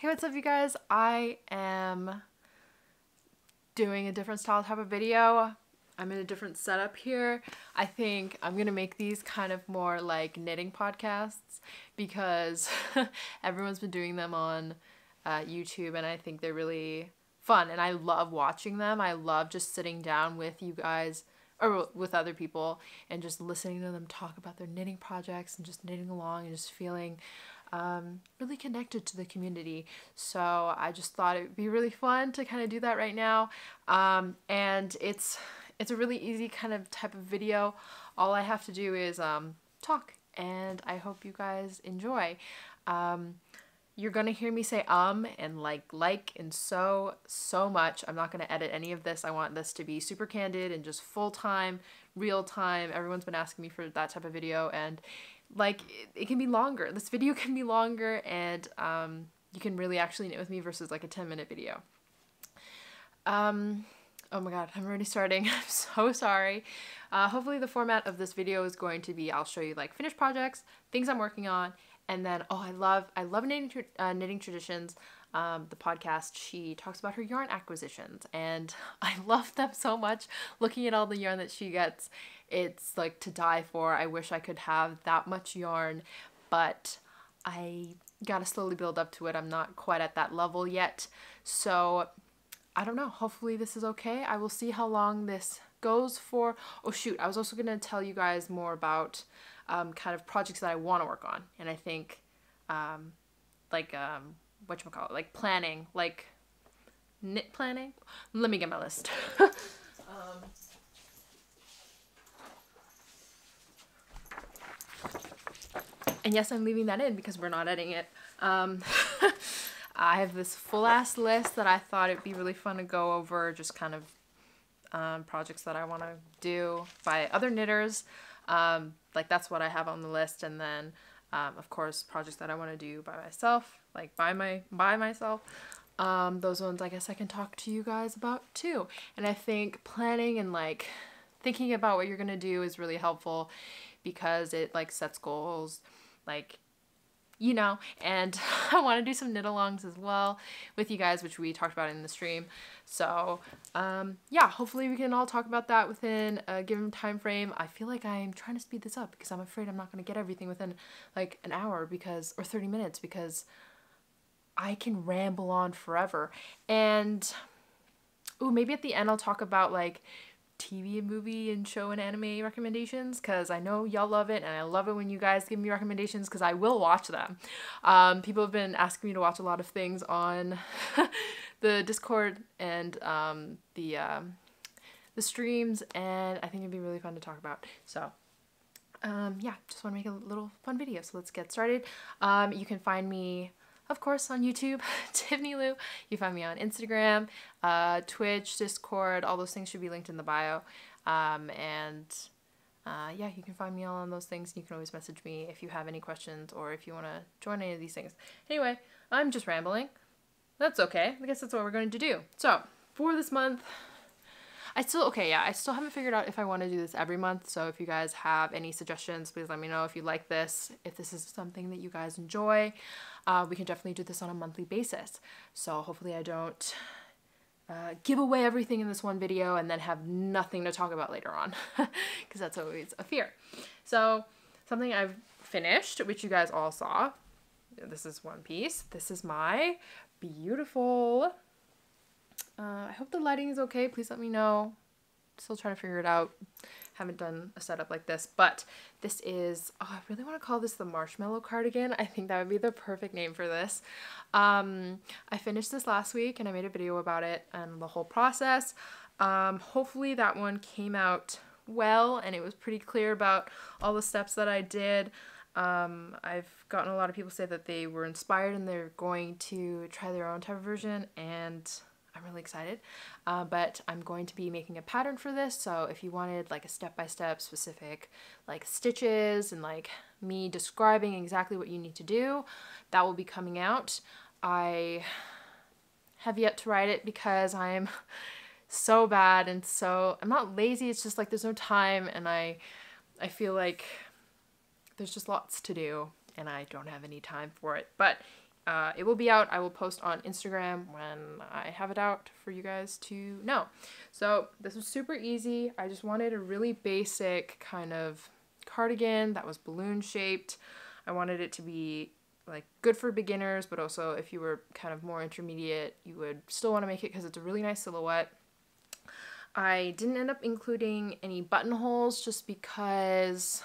Hey, what's up you guys? I am doing a different style type of video. I'm in a different setup here. I think I'm gonna make these kind of more like knitting podcasts because everyone's been doing them on YouTube and I think they're really fun and I love watching them. I love just sitting down with you guys or with other people and just listening to them talk about their knitting projects and just knitting along and just feeling really connected to the community. So I just thought it would be really fun to kind of do that right now. And it's a really easy kind of type of video. All I have to do is talk, and I hope you guys enjoy. You're gonna hear me say and like and so much. I'm not gonna edit any of this. I want this to be super candid and just full-time, real-time. Everyone's been asking me for that type of video, and like it can be longer. This video can be longer, and you can really actually knit with me versus like a 10-minute video. Oh my god, I'm already starting. I'm so sorry. Hopefully the format of this video is going to be, I'll show you like finished projects, things I'm working on, and then, oh, I love knitting traditions. The podcast, she talks about her yarn acquisitions, and I love them so much. Looking at all the yarn that she gets, it's like to die for. I wish I could have that much yarn, but I gotta slowly build up to it. I'm not quite at that level yet, so I don't know. Hopefully this is okay. I will see how long this goes for. Oh shoot, I was also gonna tell you guys more about kind of projects that I want to work on, and I think whatchamacallit, like planning, like knit planning. Let me get my list. And yes, I'm leaving that in because we're not editing it. I have this full ass list that I thought it'd be really fun to go over, just kind of projects that I want to do by other knitters. Like that's what I have on the list, and then of course projects that I want to do by myself, like by myself. Those ones I guess I can talk to you guys about too. And I think planning and like thinking about what you're gonna do is really helpful because it like sets goals, like, you know, and I want to do some knit alongs as well with you guys, which we talked about in the stream. So yeah, hopefully we can all talk about that within a given time frame. I feel like I'm trying to speed this up because I'm afraid I'm not going to get everything within like an hour or 30 minutes because I can ramble on forever. And ooh, maybe at the end I'll talk about like TV and movie and show and anime recommendations, because I know y'all love it, and I love it when you guys give me recommendations because I will watch them. People have been asking me to watch a lot of things on the Discord and the streams, and I think it'd be really fun to talk about. So yeah, just want to make a little fun video, so let's get started. You can find me, of course, on YouTube, Tiffany Lou. You find me on Instagram, Twitch, Discord. All those things should be linked in the bio. Yeah, you can find me all on those things. You can always message me if you have any questions or if you want to join any of these things. Anyway, I'm just rambling. That's okay. I guess that's what we're going to do. So, for this month, I still haven't figured out if I want to do this every month, so if you guys have any suggestions, please let me know if you like this, if this is something that you guys enjoy. We can definitely do this on a monthly basis, so hopefully I don't give away everything in this one video and then have nothing to talk about later on, because that's always a fear. So something I've finished, which you guys all saw, this is one piece. This is my beautiful... I hope the lighting is okay. Please let me know. Still trying to figure it out. Haven't done a setup like this, but this is, oh, I really want to call this the Marshmallow Cardigan. I think that would be the perfect name for this. I finished this last week and I made a video about it and the whole process. Hopefully that one came out well and it was pretty clear about all the steps that I did. I've gotten a lot of people say that they were inspired and they're going to try their own type of version, and I'm really excited, but I'm going to be making a pattern for this, so if you wanted like a step-by-step specific like stitches and like me describing exactly what you need to do, that will be coming out. I have yet to write it because I'm so bad, and so I'm not lazy, it's just like there's no time, and I feel like there's just lots to do and I don't have any time for it. But it will be out. I will post on Instagram when I have it out for you guys to know. So this was super easy. I just wanted a really basic kind of cardigan that was balloon shaped. I wanted it to be like good for beginners, but also if you were kind of more intermediate, you would still want to make it because it's a really nice silhouette. I didn't end up including any buttonholes just because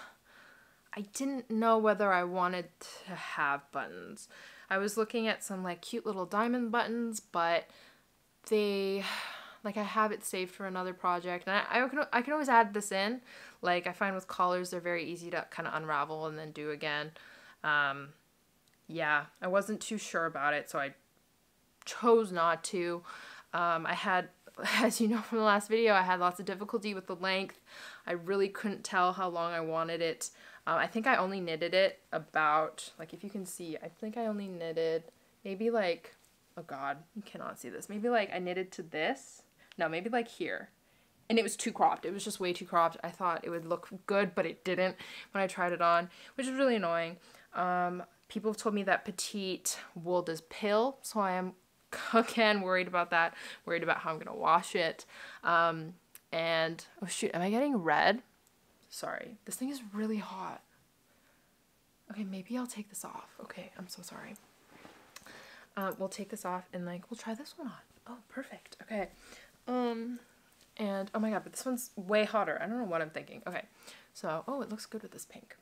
I didn't know whether I wanted to have buttons. I was looking at some like cute little diamond buttons, but they, like I have it saved for another project, and I can always add this in. Like I find with collars, they're very easy to kind of unravel and then do again. Yeah, I wasn't too sure about it, so I chose not to. I had, as you know from the last video, I had lots of difficulty with the length. I really couldn't tell how long I wanted it. I think I only knitted it about, like if you can see, I think I only knitted maybe like, oh god, you cannot see this. Maybe like I knitted to this. No, maybe like here. And it was too cropped. It was just way too cropped. I thought it would look good, but it didn't when I tried it on, which is really annoying. People have told me that petite wool does pill, so I am again worried about that. Worried about how I'm gonna wash it. And oh shoot, am I getting red? Sorry, this thing is really hot. Okay, maybe I'll take this off. Okay, I'm so sorry. We'll take this off and like we'll try this one on. Oh, perfect. Okay. And oh my god, but this one's way hotter. I don't know what I'm thinking. Okay, so oh, it looks good with this pink.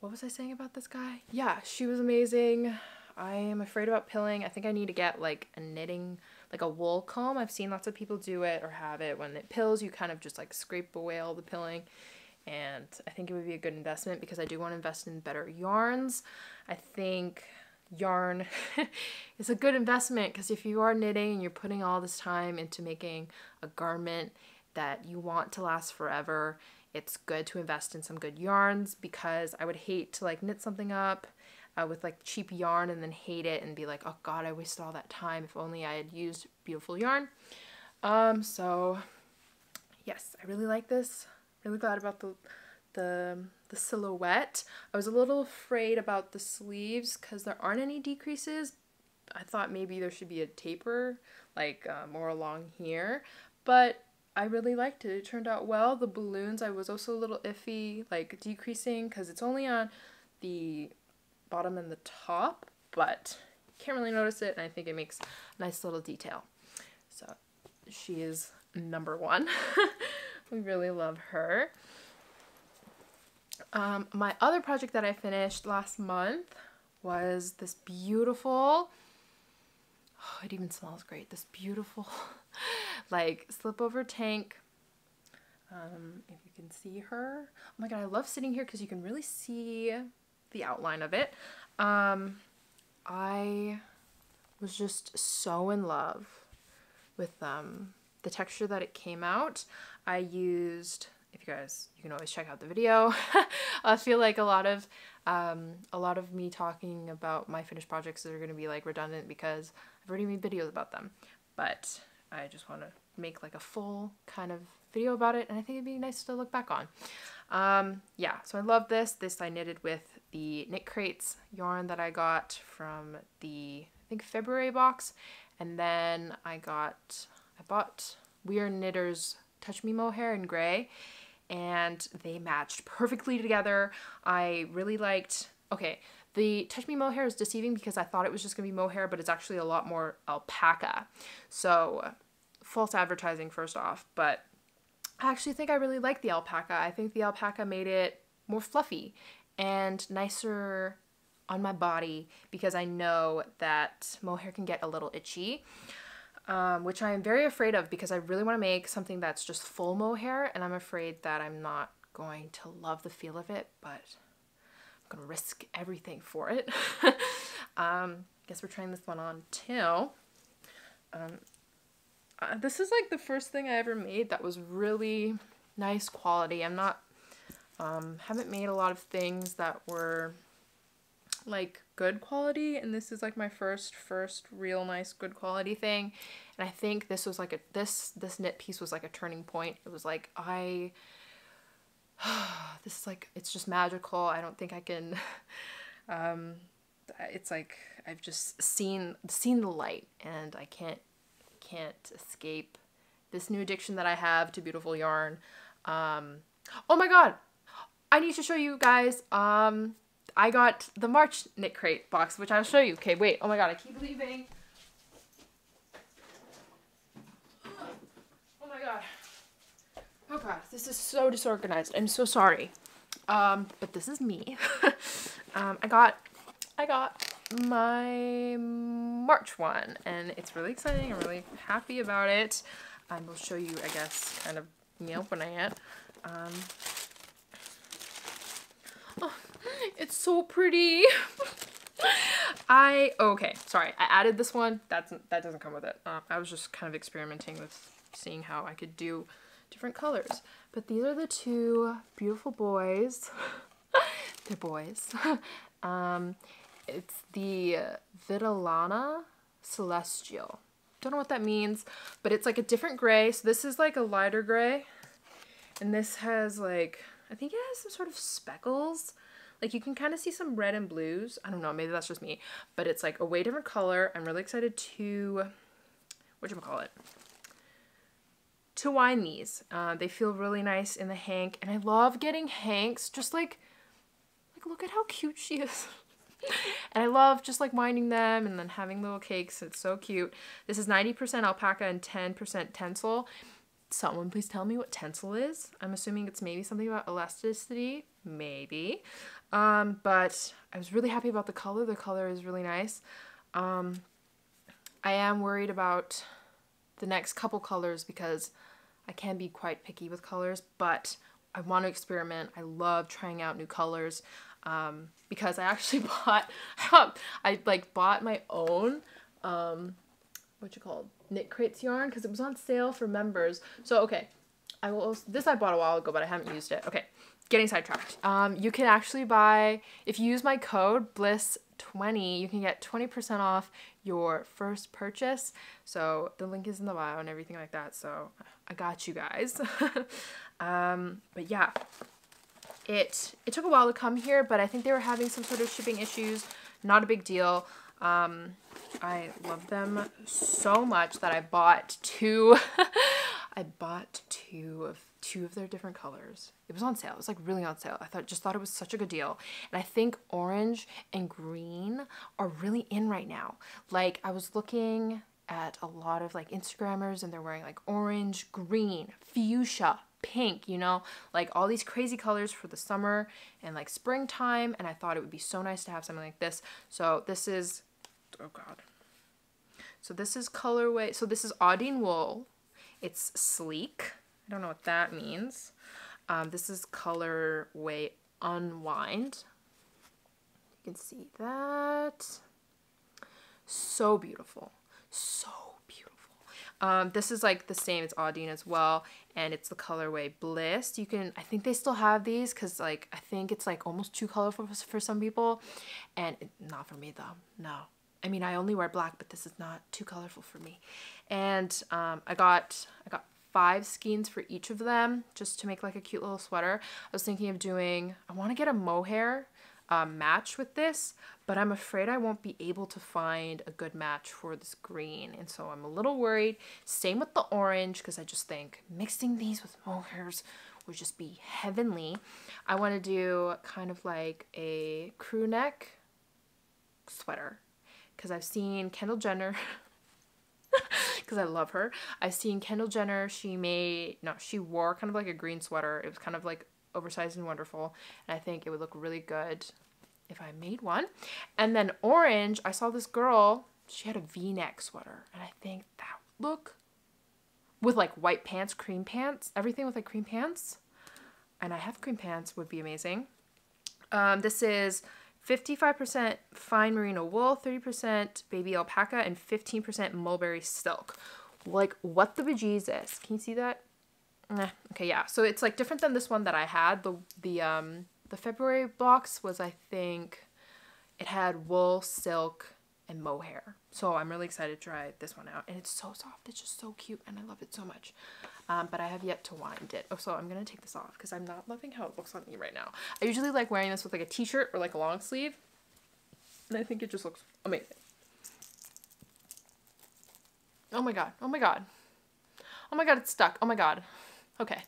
What was I saying about this guy? Yeah, she was amazing. I am afraid about pilling. I think I need to get like a knitting, like a wool comb. I've seen lots of people do it or have it. When it pills, you kind of just like scrape away all the pilling. And I think it would be a good investment because I do want to invest in better yarns. I think yarn is a good investment because if you are knitting and you're putting all this time into making a garment that you want to last forever, it's good to invest in some good yarns because I would hate to like knit something up with like cheap yarn and then hate it and be like, oh god, I wasted all that time. If only I had used beautiful yarn. So yes, I really like this. Really glad about the silhouette. I was a little afraid about the sleeves because there aren't any decreases. I thought maybe there should be a taper, like more along here, but I really liked it. It turned out well. The balloons, I was also a little iffy, like decreasing, because it's only on the bottom and the top, but you can't really notice it, and I think it makes a nice little detail. So she is number one. We really love her. My other project that I finished last month was this beautiful, oh, it even smells great, this beautiful like slip over tank. If you can see her, oh my god, I love sitting here because you can really see the outline of it. I was just so in love with the texture that it came out. I used, if you guys, you can always check out the video. I feel like a lot of me talking about my finished projects are going to be like redundant because I've already made videos about them, but I just want to make like a full kind of video about it, and I think it'd be nice to look back on. Yeah, so I love this. This I knitted with the KNITCRATES yarn that I got from the, I think, February box, and then I bought We Are Knitters Touch Me Mohair in gray, and they matched perfectly together. I really liked, okay, the Touch Me Mohair is deceiving because I thought it was just gonna be mohair, but it's actually a lot more alpaca. So false advertising first off, but I actually think I really like the alpaca. I think the alpaca made it more fluffy and nicer on my body because I know that mohair can get a little itchy, which I am very afraid of because I really want to make something that's just full mohair, and I'm afraid that I'm not going to love the feel of it, but I'm gonna risk everything for it. Guess we're trying this one on too. This is like the first thing I ever made that was really nice quality. I'm not, haven't made a lot of things that were like good quality, and this is like my first real nice good quality thing. And I think this was like a, this knit piece was like a turning point. It was like, this is like, it's just magical. I don't think I can, It's like I've just seen the light, and I can't escape this new addiction that I have to beautiful yarn. Oh my god, I need to show you guys. I got the March Knit Crate box, which I'll show you. Okay, wait. Oh my god, I keep leaving. Oh my god. Oh god, this is so disorganized. I'm so sorry. But this is me. I got my March one, and it's really exciting. I'm really happy about it. I will show you, I guess, kind of me opening it. Oh, it's so pretty. Okay, sorry, I added this one. That doesn't come with it. I was just kind of experimenting with seeing how I could do different colors. But these are the two beautiful boys. They're boys. It's the Vitellana Celestial. Don't know what that means, but it's like a different gray. So this is like a lighter gray, and this has like, I think it has some sort of speckles. Like you can kind of see some red and blues. I don't know, maybe that's just me, but it's like a way different color. I'm really excited to, whatchamacallit, to wind these. They feel really nice in the hank, and I love getting hanks. Just like look at how cute she is. And I love just like winding them and then having little cakes. It's so cute. This is 90% alpaca and 10% tencel. Someone please tell me what tencel is. I'm assuming it's maybe something about elasticity, maybe. But I was really happy about the color. The color is really nice. I am worried about the next couple colors because I can be quite picky with colors, but I want to experiment. I love trying out new colors. Because I actually bought, I like bought my own, KNITCRATES yarn, because it was on sale for members. So, okay, this I bought a while ago, but I haven't used it. Okay, getting sidetracked. You can actually buy, if you use my code BLISS20, you can get 20% off your first purchase. So the link is in the bio and everything like that. So I got you guys. But yeah. It took a while to come here, but I think they were having some sort of shipping issues. Not a big deal. I love them so much that I bought two. I bought two of their different colors. It was on sale. It was like really on sale. I just thought it was such a good deal. And I think orange and green are really in right now. Like I was looking at a lot of like Instagrammers, and they're wearing like orange, green, fuchsia, pink, you know, like all these crazy colors for the summer and like springtime, and I thought it would be so nice to have something like this. So this is, oh god, so this is colorway, so this is Audine wool. It's sleek. I don't know what that means. This is colorway unwind. You can see that. So beautiful, so beautiful. This is like the same, it's Audine as well, and it's the colorway Bliss. You can, I think they still have these, because like I think it's like almost too colorful for some people, and not for me though. No, I mean I only wear black, but this is not too colorful for me. And I got 5 skeins for each of them, just to make like a cute little sweater. I was thinking of doing, I want to get a mohair match with this, but I'm afraid I won't be able to find a good match for this green, and so I'm a little worried. Same with the orange, because I just think mixing these with mohairs would just be heavenly. I want to do kind of like a crew neck sweater, because I've seen Kendall Jenner because I love her. I've seen Kendall Jenner, she wore kind of like a green sweater. It was kind of like oversized and wonderful, and I think it would look really good if I made one. And then orange, I saw this girl, she had a v-neck sweater, and I think that would look with like white pants, cream pants, everything with like cream pants, and I have cream pants, would be amazing. This is 55% fine merino wool, 30% baby alpaca, and 15% mulberry silk. Like, what the bejesus is? Can you see that? Okay, yeah. So it's like different than this one that I had. The February box was, I think, it had wool, silk, and mohair. So I'm really excited to try this one out. And it's so soft. It's just so cute, and I love it so much. But I have yet to wind it. Oh, so I'm going to take this off because I'm not loving how it looks on me right now. I usually like wearing this with like a t-shirt or like a long sleeve. And I think it just looks amazing. Oh my god. Oh my god. Oh my god, it's stuck. Oh my god. Okay.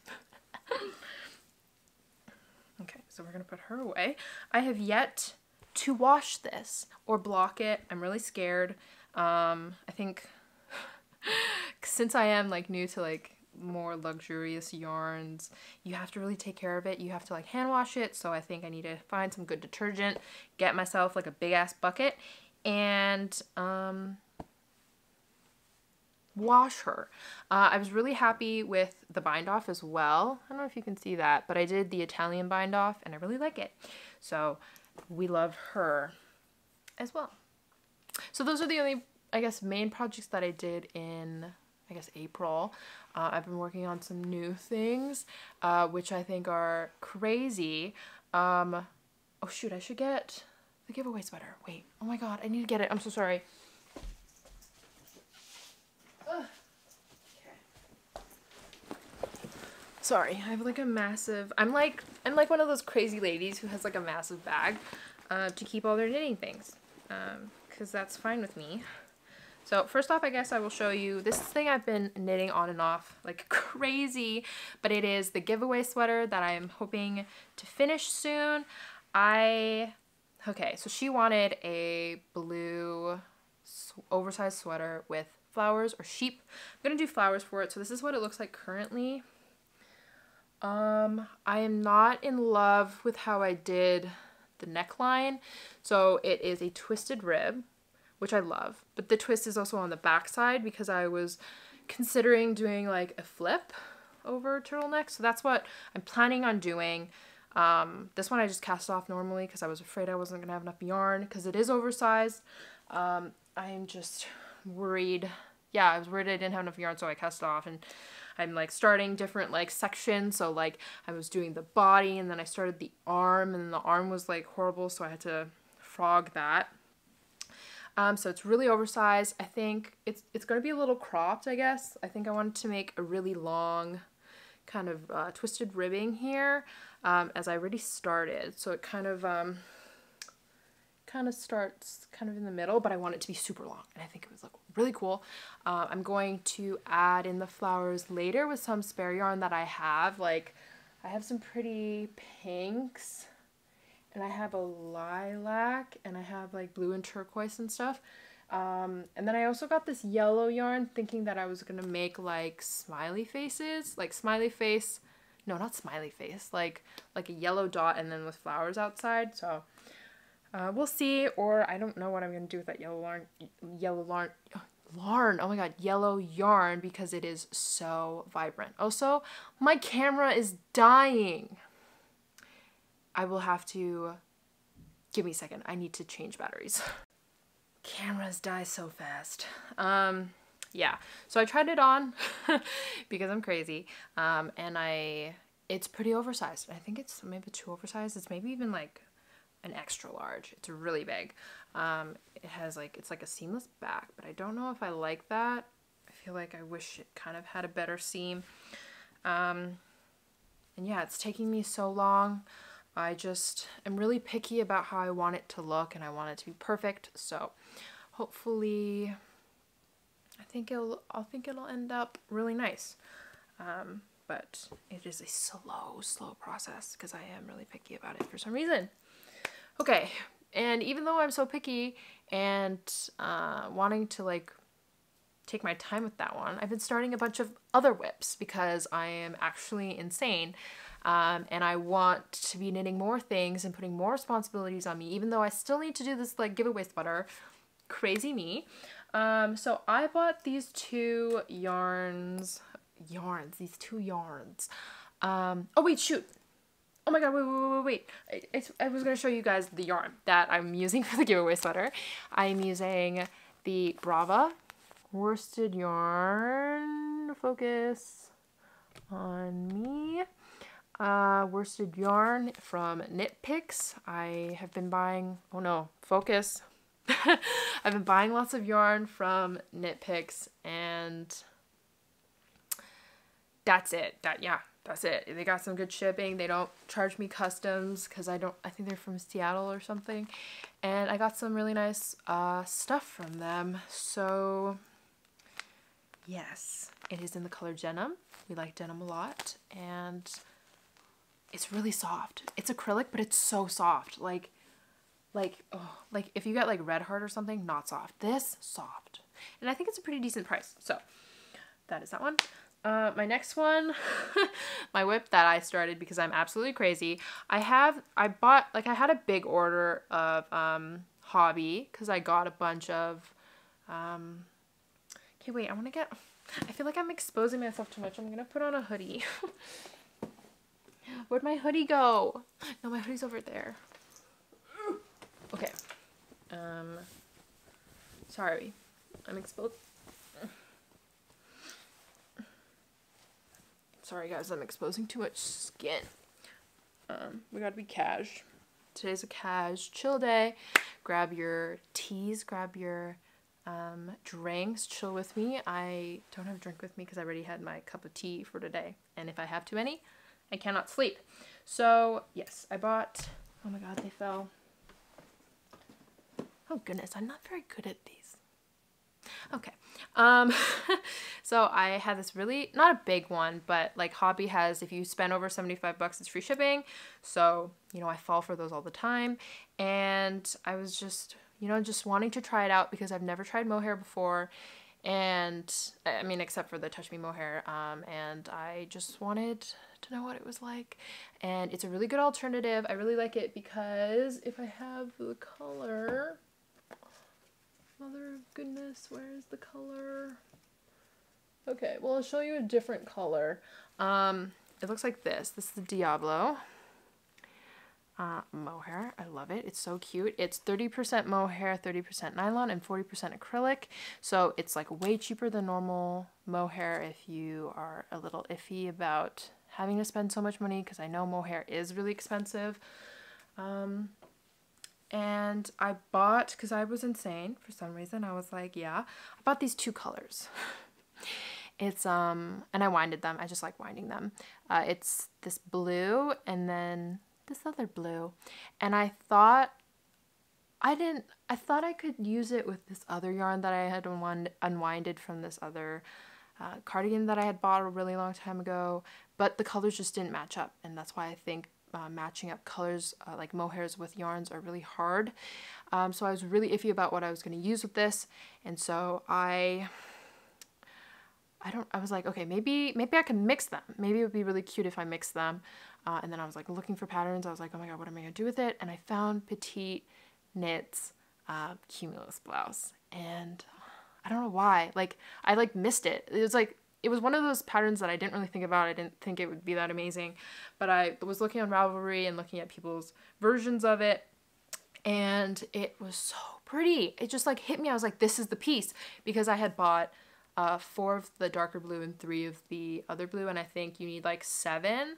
Okay, so we're gonna put her away. I have yet to wash this or block it. I'm really scared. I think since I am like new to like more luxurious yarns, you have to really take care of it. You have to like hand wash it. So I think I need to find some good detergent, get myself like a big ass bucket, and wash her. I was really happy with the bind off as well. I don't know if you can see that, but I did the Italian bind off and I really like it. So we love her as well. So those are the only, I guess, main projects that I did in, I guess, April. I've been working on some new things, which I think are crazy. Oh shoot, I should get the giveaway sweater. Wait, oh my god, I need to get it. I'm so sorry. Sorry, I have like a massive, I'm like one of those crazy ladies who has like a massive bag to keep all their knitting things, because that's fine with me. So first off, I guess I will show you this thing I've been knitting on and off like crazy, but it is the giveaway sweater that I am hoping to finish soon. Okay, so she wanted a blue oversized sweater with flowers or sheep. I'm gonna do flowers for it. So this is what it looks like currently. I am not in love with how I did the neckline. So it is a twisted rib, which I love, but the twist is also on the back side because I was considering doing like a flip over turtleneck. So that's what I'm planning on doing. This one I just cast off normally because I was afraid I wasn't gonna have enough yarn because it is oversized. I am just worried. Yeah, I was worried I didn't have enough yarn, so I cast it off, and I'm like starting different like sections. So like I was doing the body and then I started the arm, and the arm was like horrible, so I had to frog that. So it's really oversized. I think it's going to be a little cropped, I guess. I think I wanted to make a really long kind of twisted ribbing here, as I already started. So it kind of starts kind of in the middle, but I want it to be super long, and I think it would look really cool. I'm going to add in the flowers later with some spare yarn that I have. Like I have some pretty pinks, and I have a lilac, and I have like blue and turquoise and stuff. And then I also got this yellow yarn thinking that I was gonna make like smiley faces, like smiley face, no, not smiley face, like a yellow dot and then with flowers outside. So we'll see, or I don't know what I'm gonna do with that yellow yarn because it is so vibrant. Also, my camera is dying. I will have to, give me a second, I need to change batteries. Cameras die so fast. Yeah, so I tried it on because I'm crazy, and it's pretty oversized. I think it's maybe too oversized. It's maybe even like an extra large. It's really big. It has like, it's like a seamless back, but I don't know if I like that. I feel like I wish it kind of had a better seam. And yeah, it's taking me so long. I just am really picky about how I want it to look, and I want it to be perfect. So hopefully I think it'll end up really nice. But it is a slow process because I am really picky about it for some reason. Okay, and even though I'm so picky and wanting to like take my time with that one, I've been starting a bunch of other whips because I am actually insane. And I want to be knitting more things and putting more responsibilities on me, even though I still need to do this like giveaway sweater. Crazy me. So I bought these two yarns. Oh wait, shoot. Oh my god, wait. I was going to show you guys the yarn that I'm using for the giveaway sweater. I'm using the Brava worsted yarn. Focus on me. Worsted yarn from Knit Picks. I have been buying, oh no, focus. I've been buying lots of yarn from Knit Picks, and that's it. That's that's it. They got some good shipping. They don't charge me customs because I think they're from Seattle or something. And I got some really nice stuff from them. So yes, it is in the color denim. We like denim a lot, and it's really soft. It's acrylic, but it's so soft. Like if you get like Red Heart or something, not soft. This soft, and I think it's a pretty decent price. So that is that one. My next one, my whip that I started because I'm absolutely crazy. I had a big order of Hobby because I got a bunch of okay, wait, I feel like I'm exposing myself too much. I'm gonna put on a hoodie. Where'd my hoodie go? No, my hoodie's over there. Okay. Sorry. I'm exposed. Sorry guys, I'm exposing too much skin. We gotta be cash. Today's a cash chill day. Grab your teas, grab your drinks, chill with me. I don't have a drink with me because I already had my cup of tea for today. And if I have too many, I cannot sleep. So yes, I bought, oh my god, they fell. Oh goodness, I'm not very good at these. Okay. So I had this really, not a big one, but like Hobby has, if you spend over 75 bucks, it's free shipping. So, you know, I fall for those all the time. And I was just, you know, just wanting to try it out because I've never tried mohair before. And I mean, except for the Touch Me Mohair. And I just wanted to know what it was like. And it's a really good alternative. I really like it because if I have the color, mother of goodness, where is the color? Okay, well, I'll show you a different color. It looks like this. This is the Diablo mohair. I love it. It's so cute. It's 30% mohair, 30% nylon, and 40% acrylic. So it's like way cheaper than normal mohair if you are a little iffy about having to spend so much money, because I know mohair is really expensive. And I bought, because I was insane for some reason, I was like, yeah, I bought these two colors. It's, and I winded them. I just like winding them. It's this blue and then this other blue. And I thought I could use it with this other yarn that I had unwinded from this other cardigan that I had bought a really long time ago, but the colors just didn't match up. And that's why I think matching up colors like mohairs with yarns are really hard. So I was really iffy about what I was going to use with this, and so I was like, okay, maybe I can mix them. Maybe it would be really cute if I mixed them. And then I was like looking for patterns. I was like, oh my god, what am I going to do with it? And I found PetiteKnit's Cumulus blouse, and I don't know why. Like, I like missed it. It was one of those patterns that I didn't really think about. I didn't think it would be that amazing, but I was looking on Ravelry and looking at people's versions of it, and it was so pretty. It just like hit me. I was like, this is the piece, because I had bought 4 of the darker blue and 3 of the other blue, and I think you need like 7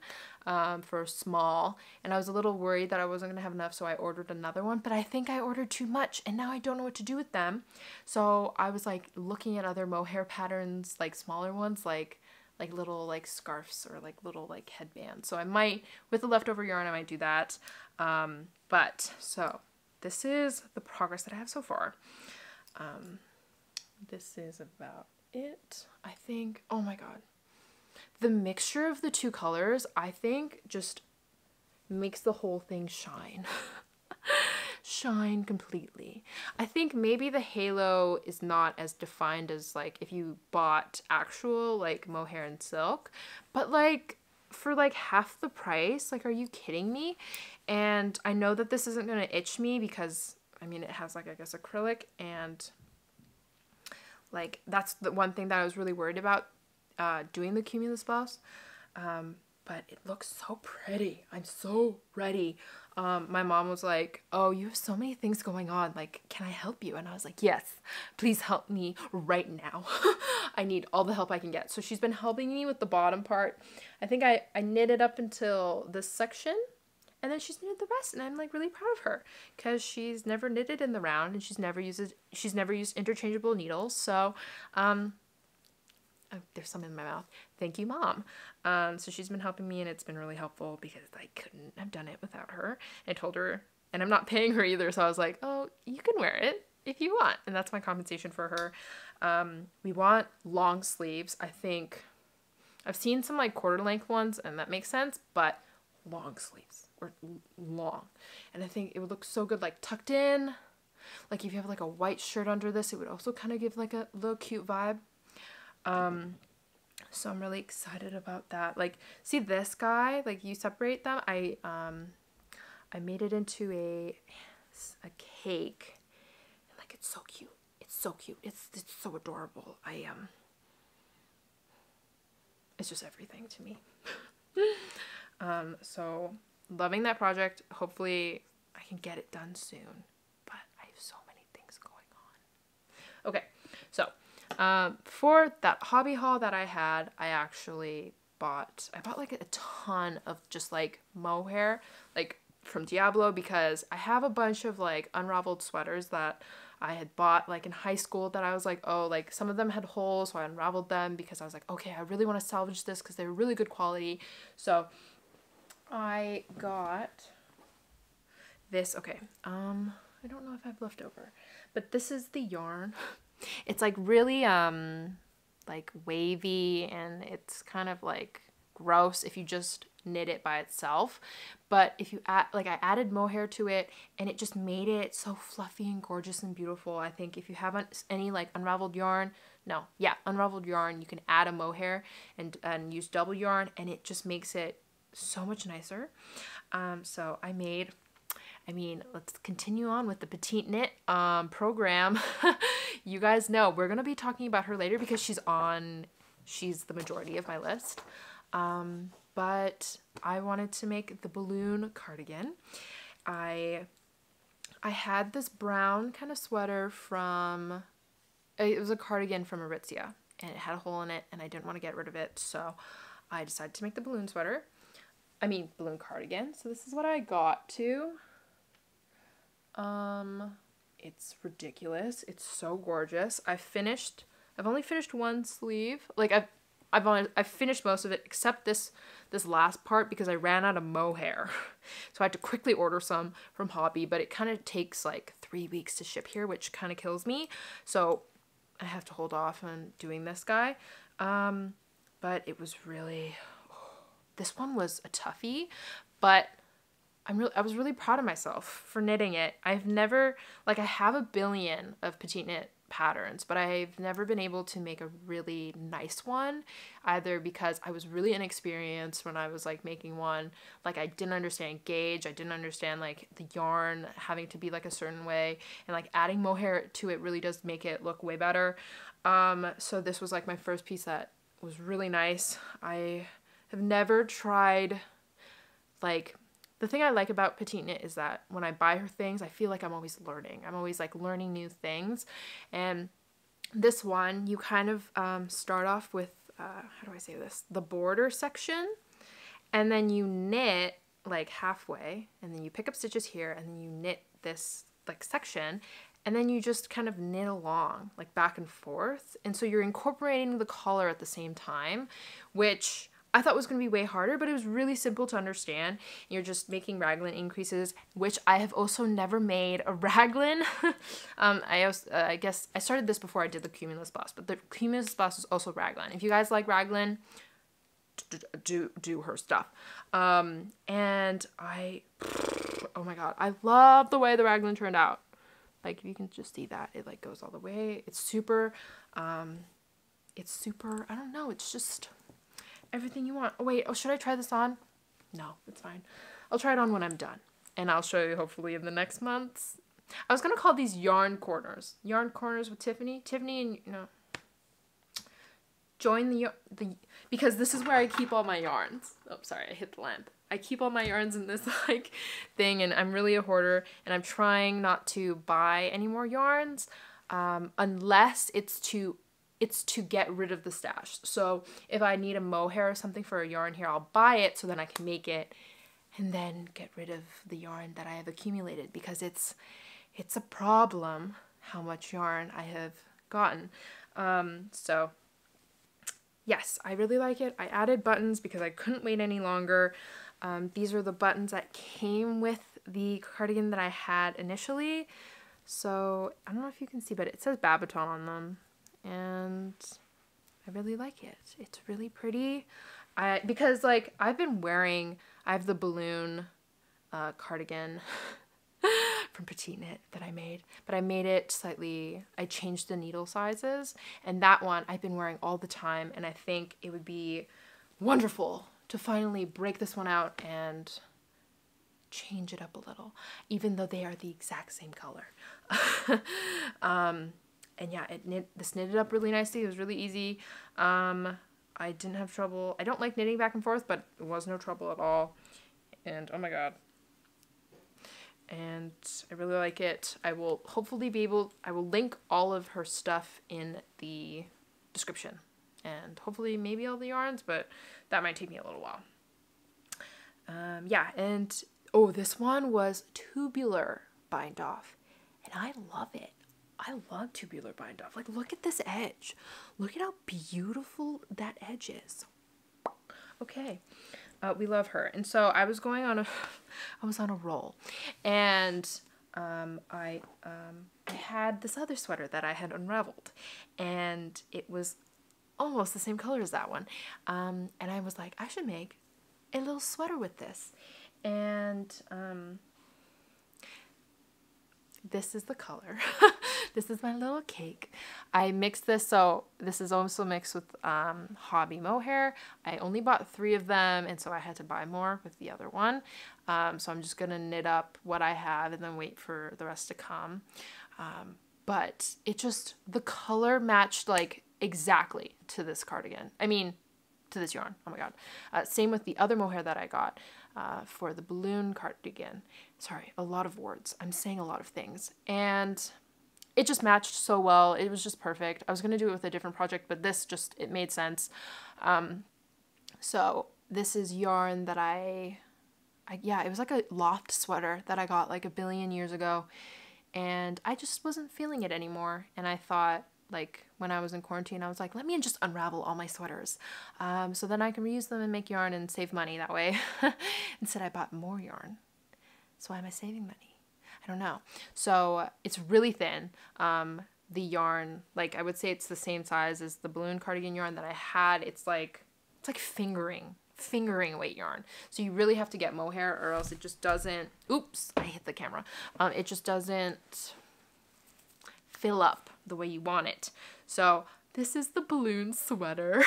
for small, and I was a little worried that I wasn't gonna have enough, so I ordered another one, but I think I ordered too much, and now I don't know what to do with them. So I was like looking at other mohair patterns, like smaller ones, like little like scarves or like little like headbands. So I might, with the leftover yarn, I might do that. But so this is the progress that I have so far. This is about it, I think. Oh my god, the mixture of the two colors, I think, just makes the whole thing shine. Shine completely. I think maybe the halo is not as defined as like if you bought actual like mohair and silk, but like for like half the price, like, are you kidding me? And I know that this isn't gonna itch me because I mean it has like, I guess, acrylic, and like that's the one thing that I was really worried about doing the Cumulus blouse. But it looks so pretty. I'm so ready. My mom was like, oh, you have so many things going on, like, can I help you? And I was like, yes, please help me right now. I need all the help I can get. So she's been helping me with the bottom part. I think I knitted up until this section, and then she's knitted the rest, and I'm like really proud of her because she's never knitted in the round, and she's never used interchangeable needles. So Oh, there's some in my mouth. Thank you, Mom. So she's been helping me, and it's been really helpful because I couldn't have done it without her. I told her, and I'm not paying her either, so I was like, oh, you can wear it if you want. And that's my compensation for her. We want long sleeves. I think I've seen some like quarter length ones, and that makes sense, but long sleeves or long. And I think it would look so good like tucked in. Like if you have like a white shirt under this, it would also kind of give like a little cute vibe. So I'm really excited about that. Like, see this guy, like you separate them. I made it into a cake. Like, it's so cute. It's so cute. It's so adorable. It's just everything to me. So loving that project. Hopefully I can get it done soon, but I have so many things going on. Okay. So, for that hobby haul that I had, I bought like a ton of just like mohair, like from Diablo, because I have a bunch of like unraveled sweaters that I had bought like in high school that I was like, oh, like some of them had holes, so I unraveled them because I was like, okay, I really want to salvage this because they were really good quality. So I got this. Okay, I don't know if I have leftover, but this is the yarn. It's like really like wavy, and it's kind of like gross if you just knit it by itself. But if you add, like I added mohair to it, and it just made it so fluffy and gorgeous and beautiful. I think if you haven't any like unraveled yarn, unraveled yarn, you can add a mohair and use double yarn, and it just makes it so much nicer. So let's continue on with the PetiteKnit program. You guys know we're going to be talking about her later because she's the majority of my list. But I wanted to make the balloon cardigan. I had this brown kind of sweater it was a cardigan from Aritzia, and it had a hole in it, and I didn't want to get rid of it, so I decided to make the balloon cardigan. So this is what I got to. It's ridiculous. It's so gorgeous. I've only finished one sleeve. Like I've finished most of it except this last part because I ran out of mohair. So I had to quickly order some from Hobby, but it kind of takes like 3 weeks to ship here, which kind of kills me. So I have to hold off on doing this guy. But it was really, this one was a toughie, but I was really proud of myself for knitting it. I have a billion of PetiteKnit patterns, but I've never been able to make a really nice one, either because I was really inexperienced when I was like making one. Like I didn't understand gauge, I didn't understand like the yarn having to be like a certain way, and like adding mohair to it really does make it look way better. So this was like my first piece that was really nice. I have never tried, like, the thing I like about PetiteKnit is that when I buy her things, I feel like I'm always learning. I'm always like learning new things. And this one, you kind of start off with, how do I say this? The border section. And then you knit like halfway, and then you pick up stitches here, and then you knit this like section. And then you just kind of knit along like back and forth. And so you're incorporating the color at the same time, which I thought was going to be way harder, but it was really simple to understand. You're just making raglan increases, which I have also never made a raglan. I guess I started this before I did the Cumulus Boss, but the Cumulus Boss is also raglan. If you guys like raglan, do her stuff. And oh my god, I love the way the raglan turned out. Like, you can just see that it like goes all the way. It's super, I don't know, it's just everything you want. Oh wait, should I try this on? No, it's fine. I'll try it on when I'm done, and I'll show you hopefully in the next months. I was gonna call these yarn corners with Tiffany. And join the because this is where I keep all my yarns. Oh, sorry, I hit the lamp. I keep all my yarns in this like thing, and I'm really a hoarder, and I'm trying not to buy any more yarns unless it's to get rid of the stash. So if I need a mohair or something for a yarn here, I'll buy it so then I can make it and then get rid of the yarn that I have accumulated, because it's a problem how much yarn I have gotten. So yes, I really like it. I added buttons because I couldn't wait any longer. These are the buttons that came with the cardigan that I had initially. So I don't know if you can see, but it says Babaton on them, and I really like it. It's really pretty. Because like I have the balloon cardigan from PetiteKnit that I made, but I made it slightly, I changed the needle sizes, and that one I've been wearing all the time, and I think it would be wonderful to finally break this one out and change it up a little, even though they are the exact same color. And yeah, this knitted up really nicely. It was really easy. I didn't have trouble. I don't like knitting back and forth, but it was no trouble at all. And oh my god. And I really like it. I will hopefully I will link all of her stuff in the description. And hopefully maybe all the yarns, but that might take me a little while. Yeah, and oh, this one was tubular bind off, and I love it. I love tubular bind off. Like, look at this edge. Look at how beautiful that edge is. Okay, we love her. And so I was on a roll, and I had this other sweater that I had unraveled, and it was almost the same color as that one. And I was like, I should make a little sweater with this. And this is the color. This is my little cake. I mixed this, so this is also mixed with hobby mohair. I only bought 3 of them, and so I had to buy more with the other one. So I'm just gonna knit up what I have and then wait for the rest to come. But it just, the color matched like exactly to this cardigan. I mean, to this yarn. Oh my god. Same with the other mohair that I got for the balloon cardigan. Sorry, a lot of words. I'm saying a lot of things. And it just matched so well. It was just perfect. I was going to do it with a different project, but this just, it made sense. So this is yarn that yeah, it was like a loft sweater that I got like a billion years ago. And I just wasn't feeling it anymore. And I thought, like, when I was in quarantine, I was like, let me just unravel all my sweaters. So then I can reuse them and make yarn and save money that way. Instead, I bought more yarn. So why am I saving money? I don't know. So it's really thin. The yarn, like, I would say it's the same size as the balloon cardigan yarn that I had. It's like fingering weight yarn. So you really have to get mohair, or else it just doesn't, oops, I hit the camera. It just doesn't fill up the way you want it. So this is the balloon sweater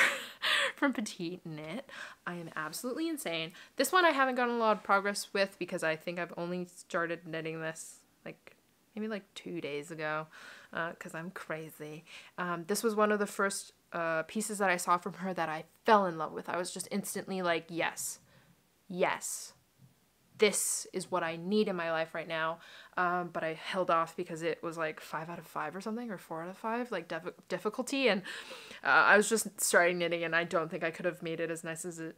from PetiteKnit. I am absolutely insane. This one I haven't gotten a lot of progress with because I think I've only started knitting this like maybe like 2 days ago because I'm crazy. This was one of the first pieces that I saw from her that I fell in love with. I was just instantly like, yes, this is what I need in my life right now. But I held off because it was like 5 out of 5 or something, or 4 out of 5, like difficulty. And I was just starting knitting, and I don't think I could have made it as nice as it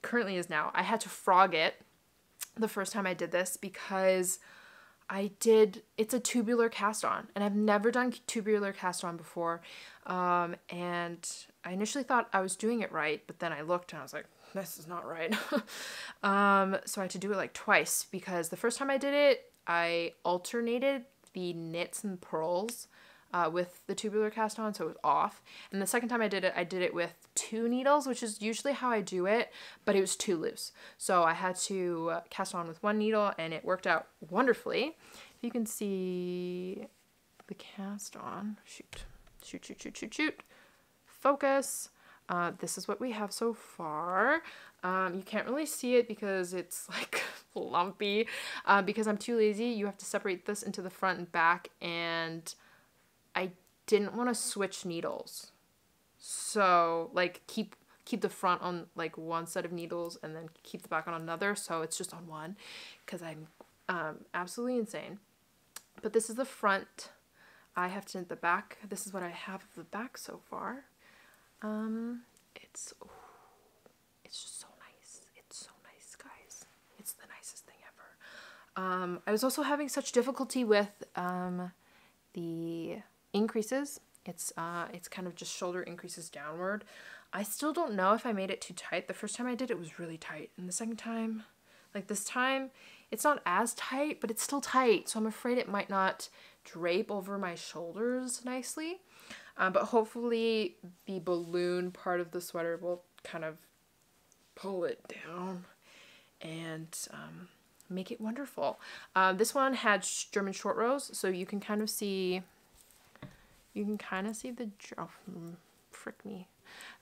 currently is now. I had to frog it the first time I did this because it's a tubular cast on, and I've never done tubular cast on before. And I initially thought I was doing it right, but then I looked and I was like, this is not right. So I had to do it like twice because the first time I did it, I alternated the knits and purls with the tubular cast on, so it was off. And the second time I did it with 2 needles, which is usually how I do it, but it was too loose. So I had to cast on with 1 needle, and it worked out wonderfully. If you can see the cast on, shoot. Focus. This is what we have so far. You can't really see it because it's like lumpy. Because I'm too lazy, you have to separate this into the front and back, and I didn't want to switch needles. So like keep the front on like one set of needles and then keep the back on another, so it's just on one because I'm absolutely insane. But this is the front. I have to knit the back. This is what I have of the back so far. It's just so nice. It's so nice, guys. It's the nicest thing ever. I was also having such difficulty with the increases. It's kind of just shoulder increases downward. I still don't know if I made it too tight. The first time I did it was really tight, and the second time, like this time, it's not as tight, but it's still tight, so I'm afraid it might not drape over my shoulders nicely. But hopefully the balloon part of the sweater will kind of pull it down and make it wonderful. This one had German short rows, so you can kind of see, the, oh, frick me,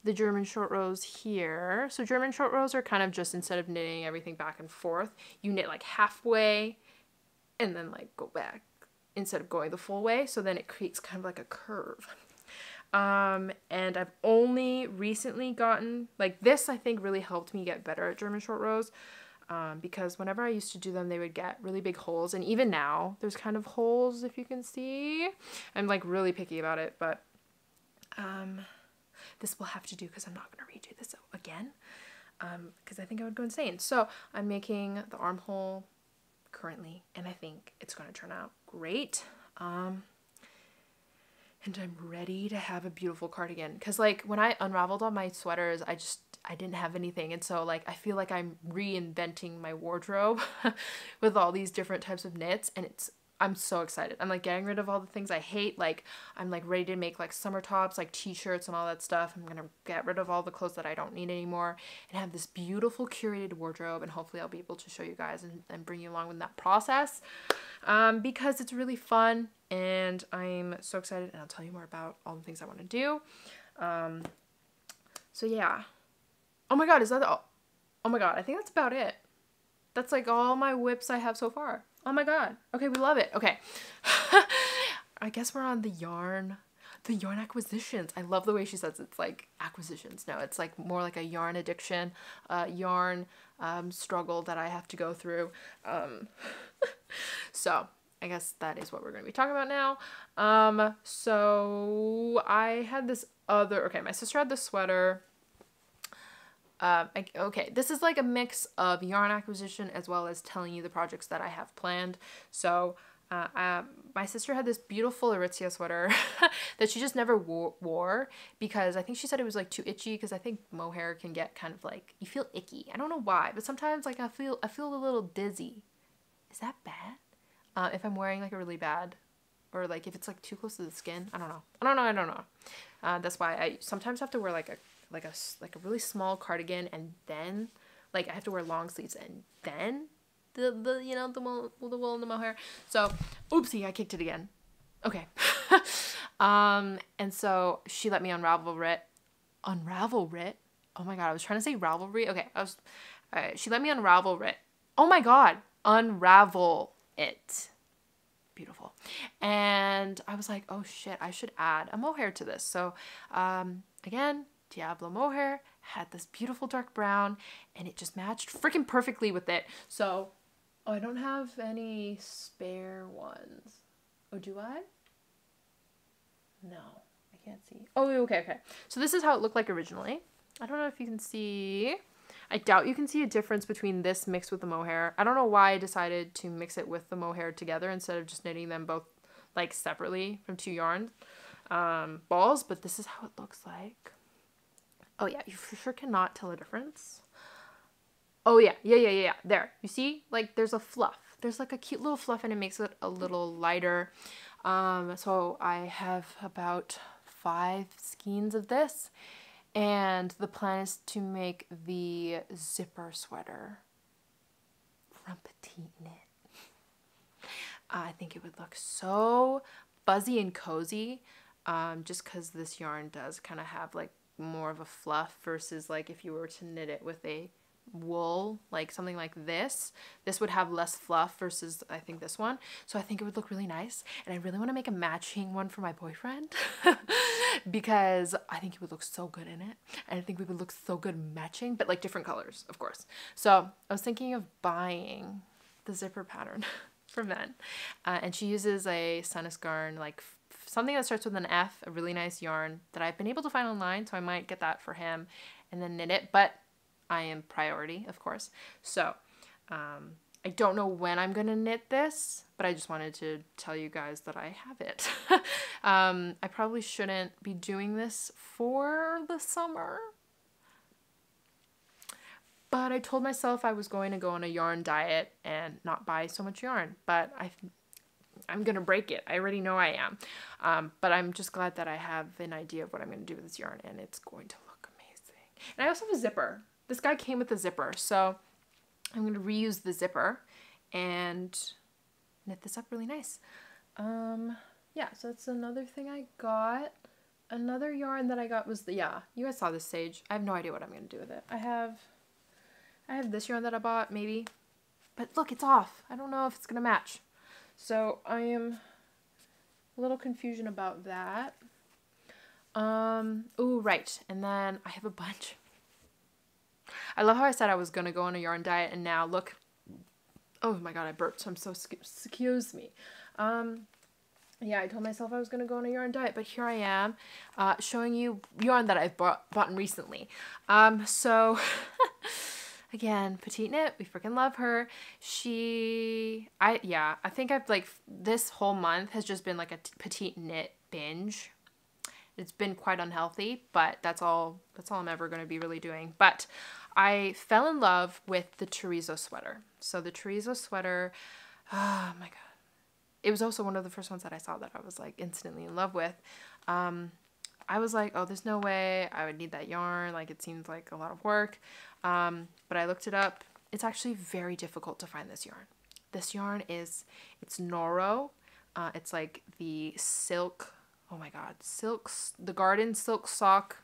the German short rows here. So German short rows are kind of just, instead of knitting everything back and forth, you knit like halfway and then like go back instead of going the full way. So then it creates kind of like a curve. And I've only recently gotten, like this I think really helped me get better at German short rows, because whenever I used to do them, they would get really big holes. And even now there's kind of holes, if you can see. I'm like really picky about it, but this will have to do because I'm not going to redo this again, because I think I would go insane. So I'm making the armhole currently, and I think it's going to turn out great. And I'm ready to have a beautiful cardigan, because like when I unraveled all my sweaters, I didn't have anything, and so like I feel like I'm reinventing my wardrobe with all these different types of knits, and I'm so excited. I'm like getting rid of all the things I hate. Like I'm like ready to make like summer tops, like t-shirts and all that stuff. I'm gonna get rid of all the clothes that I don't need anymore and have this beautiful curated wardrobe, and hopefully I'll be able to show you guys and bring you along with that process, because it's really fun and I'm so excited, and I'll tell you more about all the things I want to do. So yeah. Oh my god, is that all? Oh my god, I think that's about it. That's like all my whips I have so far. Oh my god. Okay, we love it. Okay. I guess we're on the yarn acquisitions. I love the way she says it's like acquisitions. No, it's like more like a yarn addiction, yarn struggle that I have to go through. So I guess that is what we're going to be talking about now. So I had this other, okay, my sister had this sweater. Okay, this is like a mix of yarn acquisition as well as telling you the projects that I have planned. So my sister had this beautiful Aritzia sweater that she just never wore because I think she said it was like too itchy, because I think mohair can get kind of like, you feel icky. I don't know why, but sometimes like I feel a little dizzy. Is that bad? If I'm wearing like a really bad, or like if it's like too close to the skin, I don't know. That's why I sometimes have to wear like a really small cardigan, and then like I have to wear long sleeves, and then the you know, the wool and the mohair. So oopsie, I kicked it again. Okay. And so she let me unravel it. Oh my god, I was trying to say Ravelry. Okay, she let me unravel it. Oh my god, unravel it. Beautiful. And I was like, oh shit, I should add a mohair to this. So again, Diablo mohair had this beautiful dark brown, and it just matched freaking perfectly with it. So, oh, I don't have any spare ones. Oh, do I? No, I can't see. Oh, okay. So this is how it looked like originally. I don't know if you can see. I doubt you can see a difference between this mixed with the mohair. I don't know why I decided to mix it with the mohair together instead of just knitting them both like separately from two yarn balls, but this is how it looks like. Oh yeah, you for sure cannot tell a difference. Oh yeah. There, you see, like there's a fluff. There's like a cute little fluff, and it makes it a little lighter. So I have about 5 skeins of this, and the plan is to make the zipper sweater from PetiteKnit. I think it would look so fuzzy and cozy, just because this yarn does kind of have like more of a fluff versus like if you were to knit it with a wool, like something like this would have less fluff versus I think this one. So I think it would look really nice, and I really want to make a matching one for my boyfriend because I think he would look so good in it, and I think we would look so good matching, but like different colors, of course. So I was thinking of buying the zipper pattern from Ben, and she uses a Sunnisgarn, like something that starts with an F, a really nice yarn that I've been able to find online, so I might get that for him and then knit it, but I am priority, of course. So I don't know when I'm gonna knit this, but I just wanted to tell you guys that I have it. I probably shouldn't be doing this for the summer But I told myself I was going to go on a yarn diet and not buy so much yarn. But I'm going to break it. I already know I am. But I'm just glad that I have an idea of what I'm going to do with this yarn. And it's going to look amazing. And I also have a zipper. This guy came with a zipper. So I'm going to reuse the zipper and knit this up really nice. Yeah, so that's another thing I got. Another yarn that I got was you guys saw this sage. I have no idea what I'm going to do with it. I have this yarn that I bought, maybe. But look, it's off. I don't know if it's going to match. So I am a little confusion about that. Oh, right. And then I have a bunch. I love how I said I was going to go on a yarn diet, and now look. Oh my god, I burped, so I'm so excuse me. Yeah, I told myself I was going to go on a yarn diet, but here I am, showing you yarn that I've bought recently. So, again, PetiteKnit, we freaking love her. I think I've, like, this whole month has just been, like, a PetiteKnit binge. It's been quite unhealthy, but that's all I'm ever going to be really doing. But I fell in love with the chorizo sweater. So the chorizo sweater, oh my god. It was also one of the first ones that I saw that I was like instantly in love with. I was like, oh, there's no way I would need that yarn. Like, it seems like a lot of work. But I looked it up. It's actually very difficult to find this yarn. This yarn it's Noro. It's like the silk, oh my god, the garden silk sock,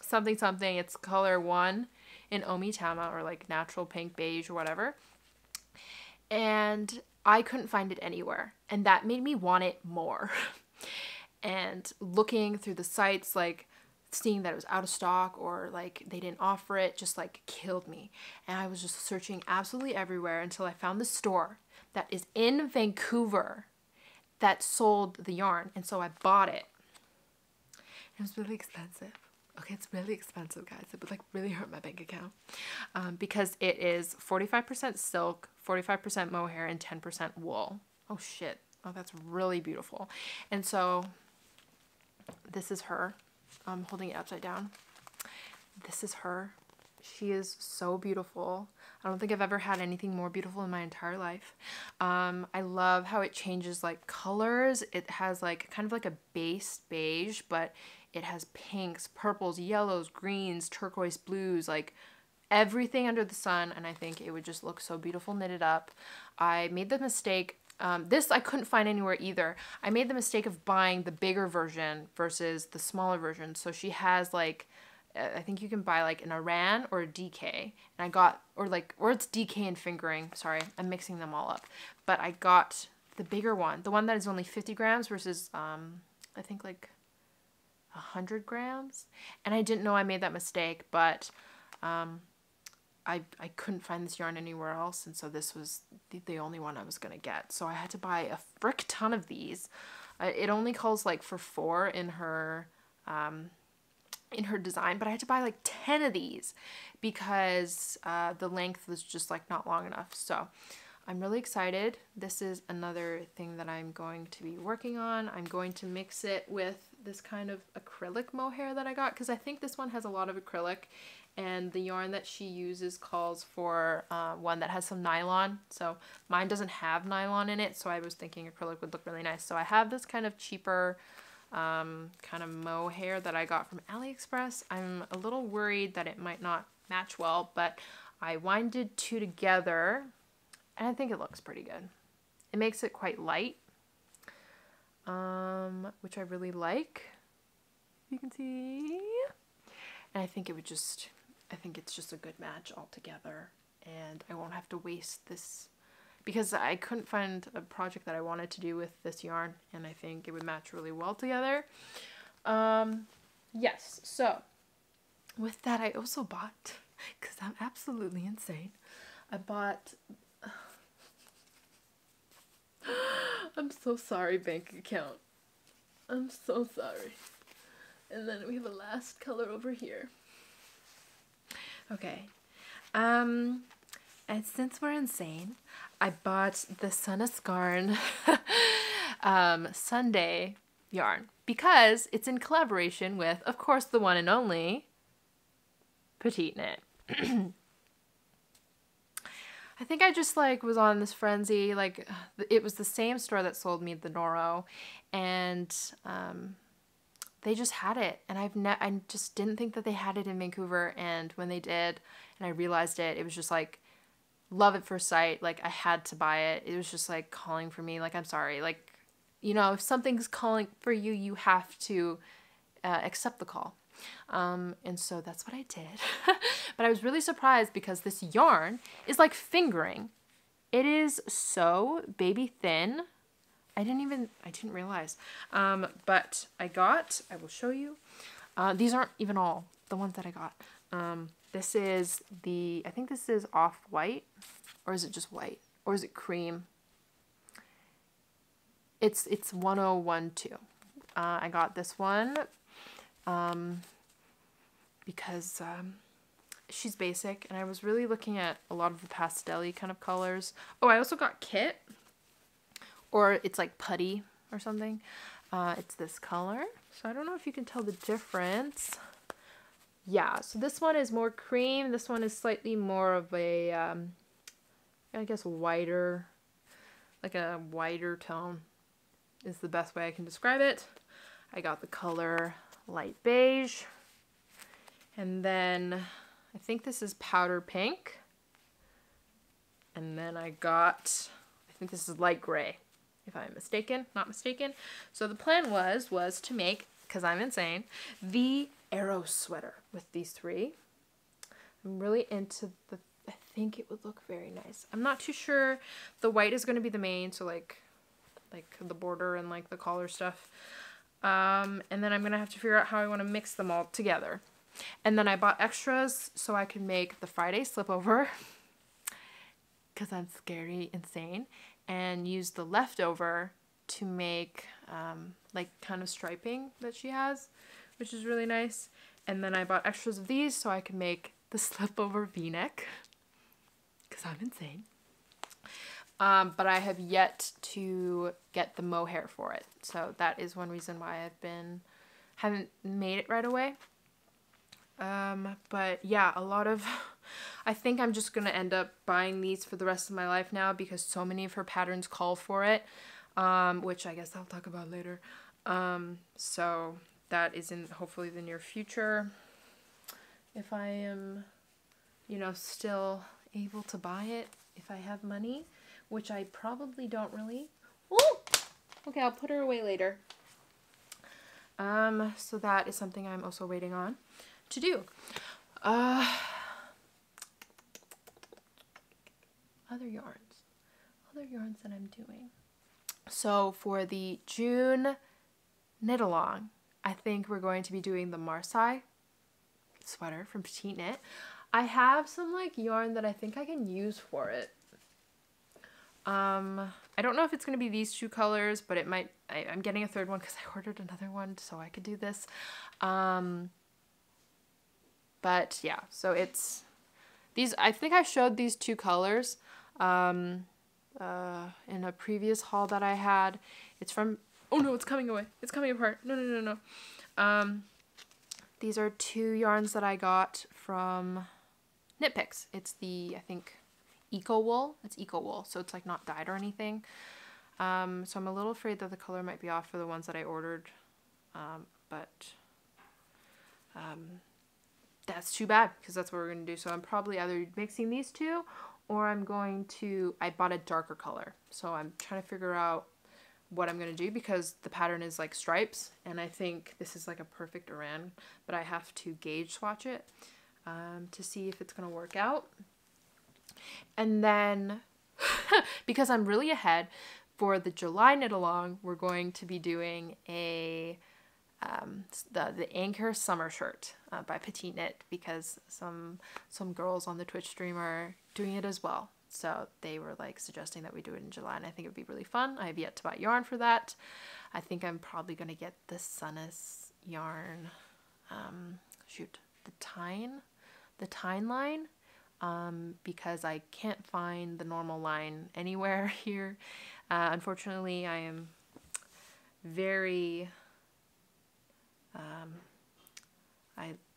something. It's color 1 in Omitama, or like natural pink, beige, or whatever. And I couldn't find it anywhere, and that made me want it more. And looking through the sites, like seeing that it was out of stock or like they didn't offer it, just like killed me. And I was just searching absolutely everywhere until I found the store that is in Vancouver that sold the yarn, and so I bought it. It was really expensive. Okay, it's really expensive, guys. It would like really hurt my bank account, because it is 45% silk, 45% mohair, and 10% wool. Oh shit. Oh, that's really beautiful. And so this is her. I'm holding it upside down. This is her. She is so beautiful. I don't think I've ever had anything more beautiful in my entire life. I love how it changes like colors. It has like kind of like a base beige, but it has pinks, purples, yellows, greens, turquoise blues, like everything under the sun. And I think it would just look so beautiful knitted up. I made the mistake. This I couldn't find anywhere either. I made the mistake of buying the bigger version versus the smaller version. So she has like, I think you can buy like an Aran or a DK, and I got, or it's DK and fingering. Sorry, I'm mixing them all up. But I got the bigger one, the one that is only 50 grams versus I think like 100 grams. And I didn't know I made that mistake, but I couldn't find this yarn anywhere else, and so this was the only one I was gonna get. So I had to buy a frick ton of these. It only calls like for 4 in her design, but I had to buy like 10 of these because the length was just like not long enough. So I'm really excited. This is another thing that I'm going to be working on. I'm going to mix it with this kind of acrylic mohair that I got, because I think this one has a lot of acrylic, and the yarn that she uses calls for one that has some nylon. So mine doesn't have nylon in it, so I was thinking acrylic would look really nice. So I have this kind of cheaper kind of mohair that I got from AliExpress. I'm a little worried that it might not match well, but I winded 2 together, and I think it looks pretty good. It makes it quite light, which I really like. You can see. And I think it would just, I think it's just a good match altogether, and I won't have to waste this, because I couldn't find a project that I wanted to do with this yarn, and I think it would match really well together. Yes, so with that I also bought, because I'm absolutely insane, I bought, I'm so sorry, bank account. I'm so sorry. And then we have a last color over here. Okay. And since we're insane, I bought the Sunnascarn Sunday yarn, because it's in collaboration with, of course, the one and only PetiteKnit. I think I just like was on this frenzy. Like it was the same store that sold me the Noro, and they just had it, and I just didn't think that they had it in Vancouver, and when they did, and I realized it, it was just like love at first sight. Like I had to buy it. It was just like calling for me. Like I'm sorry. Like, you know, if something's calling for you, you have to accept the call. And so that's what I did. But I was really surprised because this yarn is like fingering. It is so baby thin. I didn't realize. But I will show you. These aren't even all the ones that I got. This is I think this is off-white, or is it just white? Or is it cream? It's 1012. I got this one because she's basic, and I was really looking at a lot of the pastel-y kind of colors. Oh, I also got Kit, or it's like putty or something. It's this color, so I don't know if you can tell the difference. Yeah, so this one is more cream. This one is slightly more of a, I guess whiter, like a whiter tone is the best way I can describe it. I got the color light beige. And then I think this is powder pink. And then I think this is light gray, if I'm not mistaken. So the plan was to make, because I'm insane, the arrow sweater with these three. I'm really into I think it would look very nice. I'm not too sure. The white is going to be the main, so like the border and like the collar stuff. And then I'm going to have to figure out how I want to mix them all together. And then I bought extras so I could make the Friday slipover, because I'm scary insane, and use the leftover to make like kind of striping that she has, which is really nice. And then I bought extras of these so I could make the slipover v-neck, because I'm insane. But I have yet to get the mohair for it, so that is one reason why haven't made it right away. But yeah, I think I'm just gonna end up buying these for the rest of my life now, because so many of her patterns call for it, which I guess I'll talk about later. So that is in hopefully the near future, if I am, you know, still able to buy it, if I have money, which I probably don't really. Ooh! Okay, I'll put her away later. So that is something I'm also waiting on to do. Other yarns that I'm doing. So for the June knit along, I think we're going to be doing the Marseille sweater from PetiteKnit. I have some like yarn that I think I can use for it. I don't know if it's going to be these two colors, but it might. I'm getting a third one because I ordered another one so I could do this. But yeah, so it's these. I think I showed these two colors in a previous haul that I had. It's from. Oh no, it's coming away. It's coming apart. No. These are two yarns that I got from Knit Picks. It's the, I think, Eco Wool. It's Eco Wool, so it's like not dyed or anything. So I'm a little afraid that the color might be off for the ones that I ordered, but that's too bad, because that's what we're going to do. So I'm probably either mixing these two, or I bought a darker color. So I'm trying to figure out what I'm going to do, because the pattern is like stripes, and I think this is like a perfect Iran, but I have to gauge swatch it to see if it's going to work out. And then, because I'm really ahead, for the July knit along, we're going to be doing the Anchor Summer Shirt by PetiteKnit, because some girls on the Twitch stream are doing it as well. So they were like suggesting that we do it in July, and I think it would be really fun. I have yet to buy yarn for that. I think I'm probably going to get the Sunnis yarn, the Tyne line, because I can't find the normal line anywhere here. Unfortunately, I am very,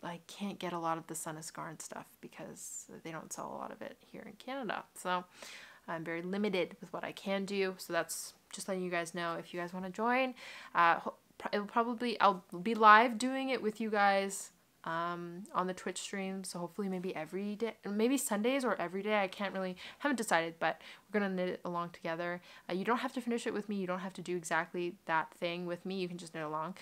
I can't get a lot of the Sunnis Garn stuff because they don't sell a lot of it here in Canada. So I'm very limited with what I can do. So that's just letting you guys know if you guys want to join. I'll be live doing it with you guys on the Twitch stream. So hopefully maybe every day, maybe Sundays or every day. I haven't decided, but we're going to knit it along together. You don't have to finish it with me. You don't have to do exactly that thing with me. You can just knit along.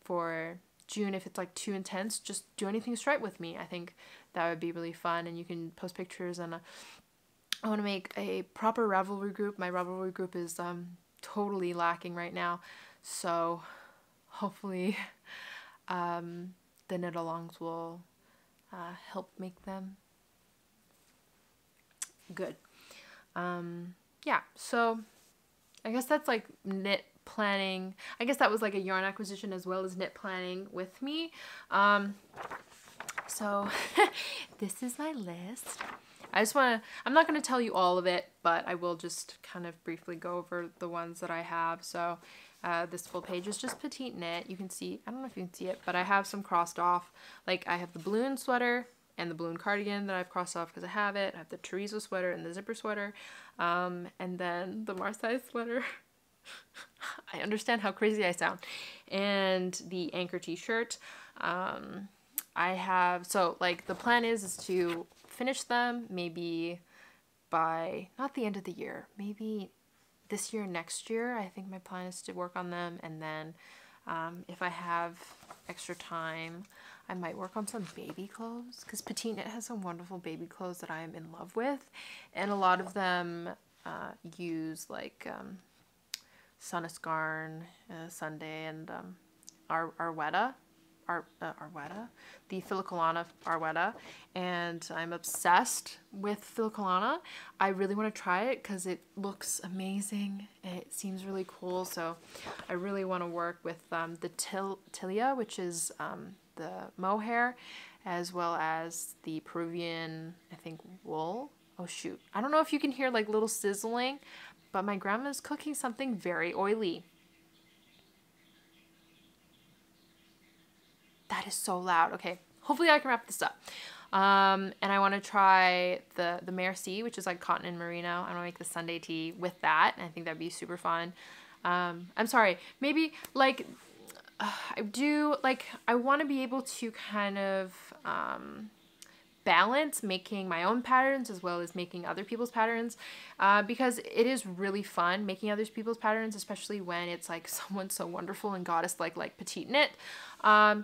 For June, if it's like too intense, just do anything striped with me. I think that would be really fun, and you can post pictures. And I want to make a proper Ravelry group. My Ravelry group is totally lacking right now, so hopefully the knit alongs will help make them good. Yeah, so I guess that's like knit planning. I guess that was like a yarn acquisition as well as knit planning with me. So this is my list. I'm not going to tell you all of it, but I will just kind of briefly go over the ones that I have. So this full page is just PetiteKnit. You can see, I don't know if you can see it, but I have some crossed off. Like I have the balloon sweater and the balloon cardigan that I've crossed off because I have it. I have the chorizo sweater and the zipper sweater. And then the Marseille sweater. I understand how crazy I sound. And the anchor t-shirt. So like the plan is to finish them maybe by, not the end of the year, maybe this year, next year. I think my plan is to work on them, and then if I have extra time, I might work on some baby clothes, because PetiteKnit has some wonderful baby clothes that I am in love with, and a lot of them use like Sunnis Garn, Sunday, and Arwetta. The Filicolana Arwetta, and I'm obsessed with Filicolana. I really want to try it because it looks amazing and it seems really cool, so I really want to work with the Tilia, which is the mohair, as well as the Peruvian, I think, wool. Oh shoot, I don't know if you can hear like little sizzling, but my grandma's cooking something very oily. That is so loud. Okay, hopefully I can wrap this up. And I want to try the Merci, which is like cotton and merino. I want to make the Sunday tee with that, and I think that'd be super fun. I'm sorry, maybe like I want to be able to kind of balance making my own patterns as well as making other people's patterns, because it is really fun making other people's patterns, especially when it's like someone so wonderful and goddess like PetiteKnit.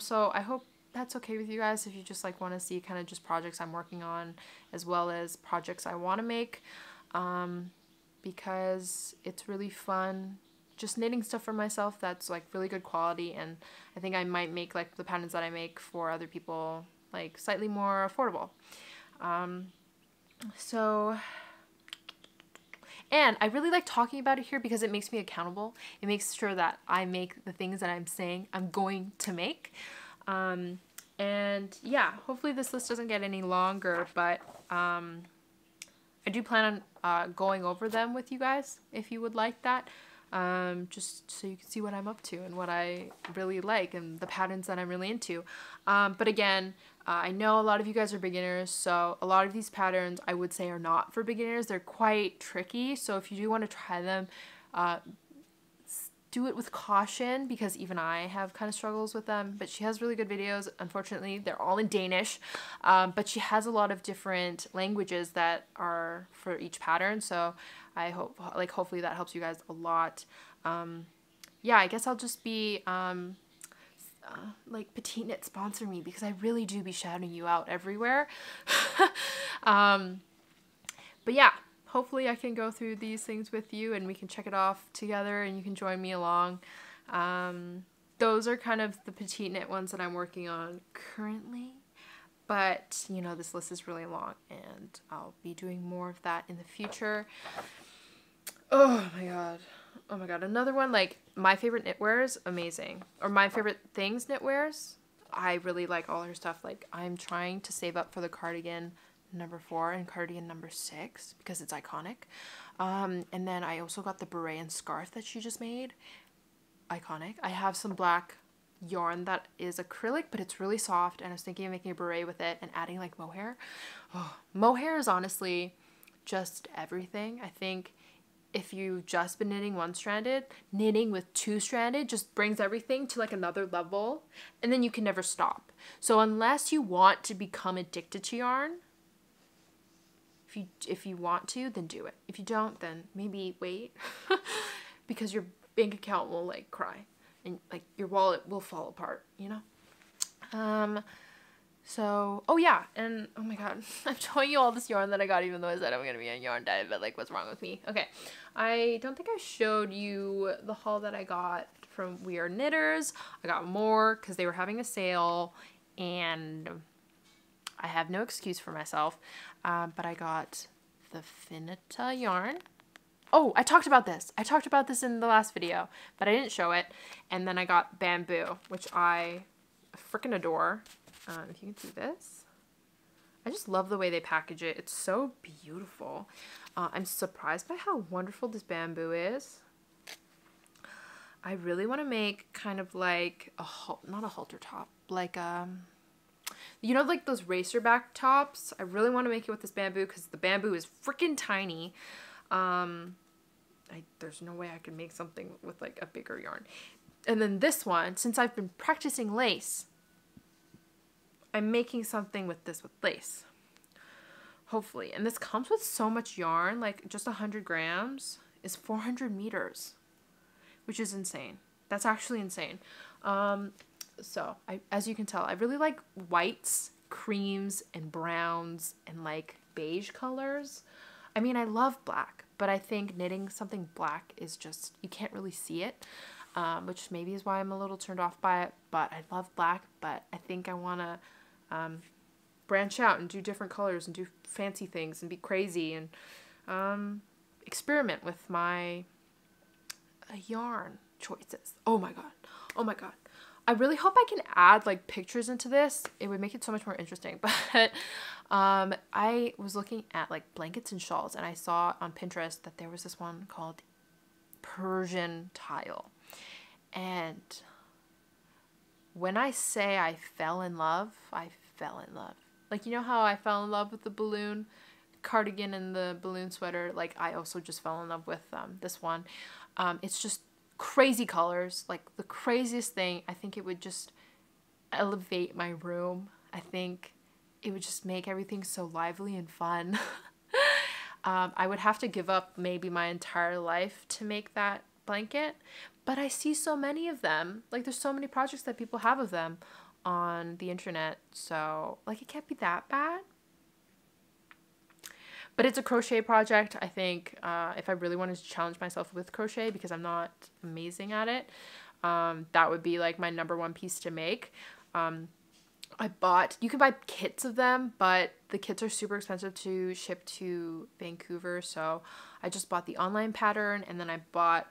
So I hope that's okay with you guys if you just like want to see kind of just projects I'm working on as well as projects I want to make, because it's really fun just knitting stuff for myself that's like really good quality, and I think I might make like the patterns that I make for other people like slightly more affordable. And I really like talking about it here because it makes me accountable. It makes sure that I make the things that I'm saying I'm going to make. And yeah, hopefully this list doesn't get any longer, but I do plan on going over them with you guys if you would like that. Just so you can see what I'm up to and what I really like and the patterns that I'm really into. But again, I know a lot of you guys are beginners, so a lot of these patterns I would say are not for beginners. They're quite tricky, so if you do want to try them, do it with caution, because even I have kind of struggles with them. But she has really good videos. Unfortunately, they're all in Danish, but she has a lot of different languages that are for each pattern, so I hope, like, hopefully that helps you guys a lot. Yeah, I guess I'll just be like, PetiteKnit sponsor me, because I really do be shouting you out everywhere. But yeah, hopefully I can go through these things with you and we can check it off together and you can join me along. Those are kind of the PetiteKnit ones that I'm working on currently, but you know, this list is really long and I'll be doing more of that in the future. Oh my god. Oh my god, another one, like, my favorite knitwears, amazing. Or my favorite things knitwears, I really like all her stuff. Like, I'm trying to save up for the cardigan number 4 and cardigan number 6 because it's iconic. And then I also got the Berean Scarf that she just made. Iconic. I have some black yarn that is acrylic, but it's really soft, and I was thinking of making a beret with it and adding like mohair. Oh, mohair is honestly just everything. I think if you've just been knitting one-stranded, knitting with two-stranded just brings everything to like another level, and then you can never stop. So unless you want to become addicted to yarn, if you want to, then do it. If you don't, then maybe wait because your bank account will like cry and like your wallet will fall apart, you know? So, oh yeah, and oh my god, I'm showing you all this yarn that I got even though I said I'm gonna be on yarn diet, but like what's wrong with me? Okay, I don't think I showed you the haul that I got from We Are Knitters. I got more because they were having a sale and I have no excuse for myself, but I got the Finita yarn. Oh, I talked about this. I talked about this in the last video, but I didn't show it. And then I got bamboo, which I freaking adore. If you can see this, I just love the way they package it. It's so beautiful. I'm surprised by how wonderful this bamboo is. I really want to make kind of like a, not a halter top, like you know, like those racer back tops. I really want to make it with this bamboo because the bamboo is freaking tiny. There's no way I could make something with like a bigger yarn. And then this one, since I've been practicing lace, I'm making something with this with lace, hopefully. And this comes with so much yarn, like just 100 grams is 400 meters, which is insane. That's actually insane. So as you can tell, I really like whites, creams, and browns, and like beige colors. I mean, I love black, but I think knitting something black is just, you can't really see it. Which maybe is why I'm a little turned off by it, but I love black, but I think I want to branch out and do different colors and do fancy things and be crazy and experiment with my yarn choices. Oh my god. Oh my god. I really hope I can add like pictures into this. It would make it so much more interesting. But I was looking at like blankets and shawls, and I saw on Pinterest that there was this one called Persian tile. And when I say I fell in love, I fell in love. Like, you know how I fell in love with the balloon cardigan and the balloon sweater? Like, I also just fell in love with this one. It's just crazy colors, like the craziest thing. I think it would just elevate my room. I think it would just make everything so lively and fun. I would have to give up maybe my entire life to make that blanket, but I see so many of them. Like, there's so many projects that people have of them on the internet, so like it can't be that bad. But it's a crochet project. I think if I really wanted to challenge myself with crochet, because I'm not amazing at it, that would be like my #1 piece to make. You can buy kits of them, but the kits are super expensive to ship to Vancouver, so I just bought the online pattern, and then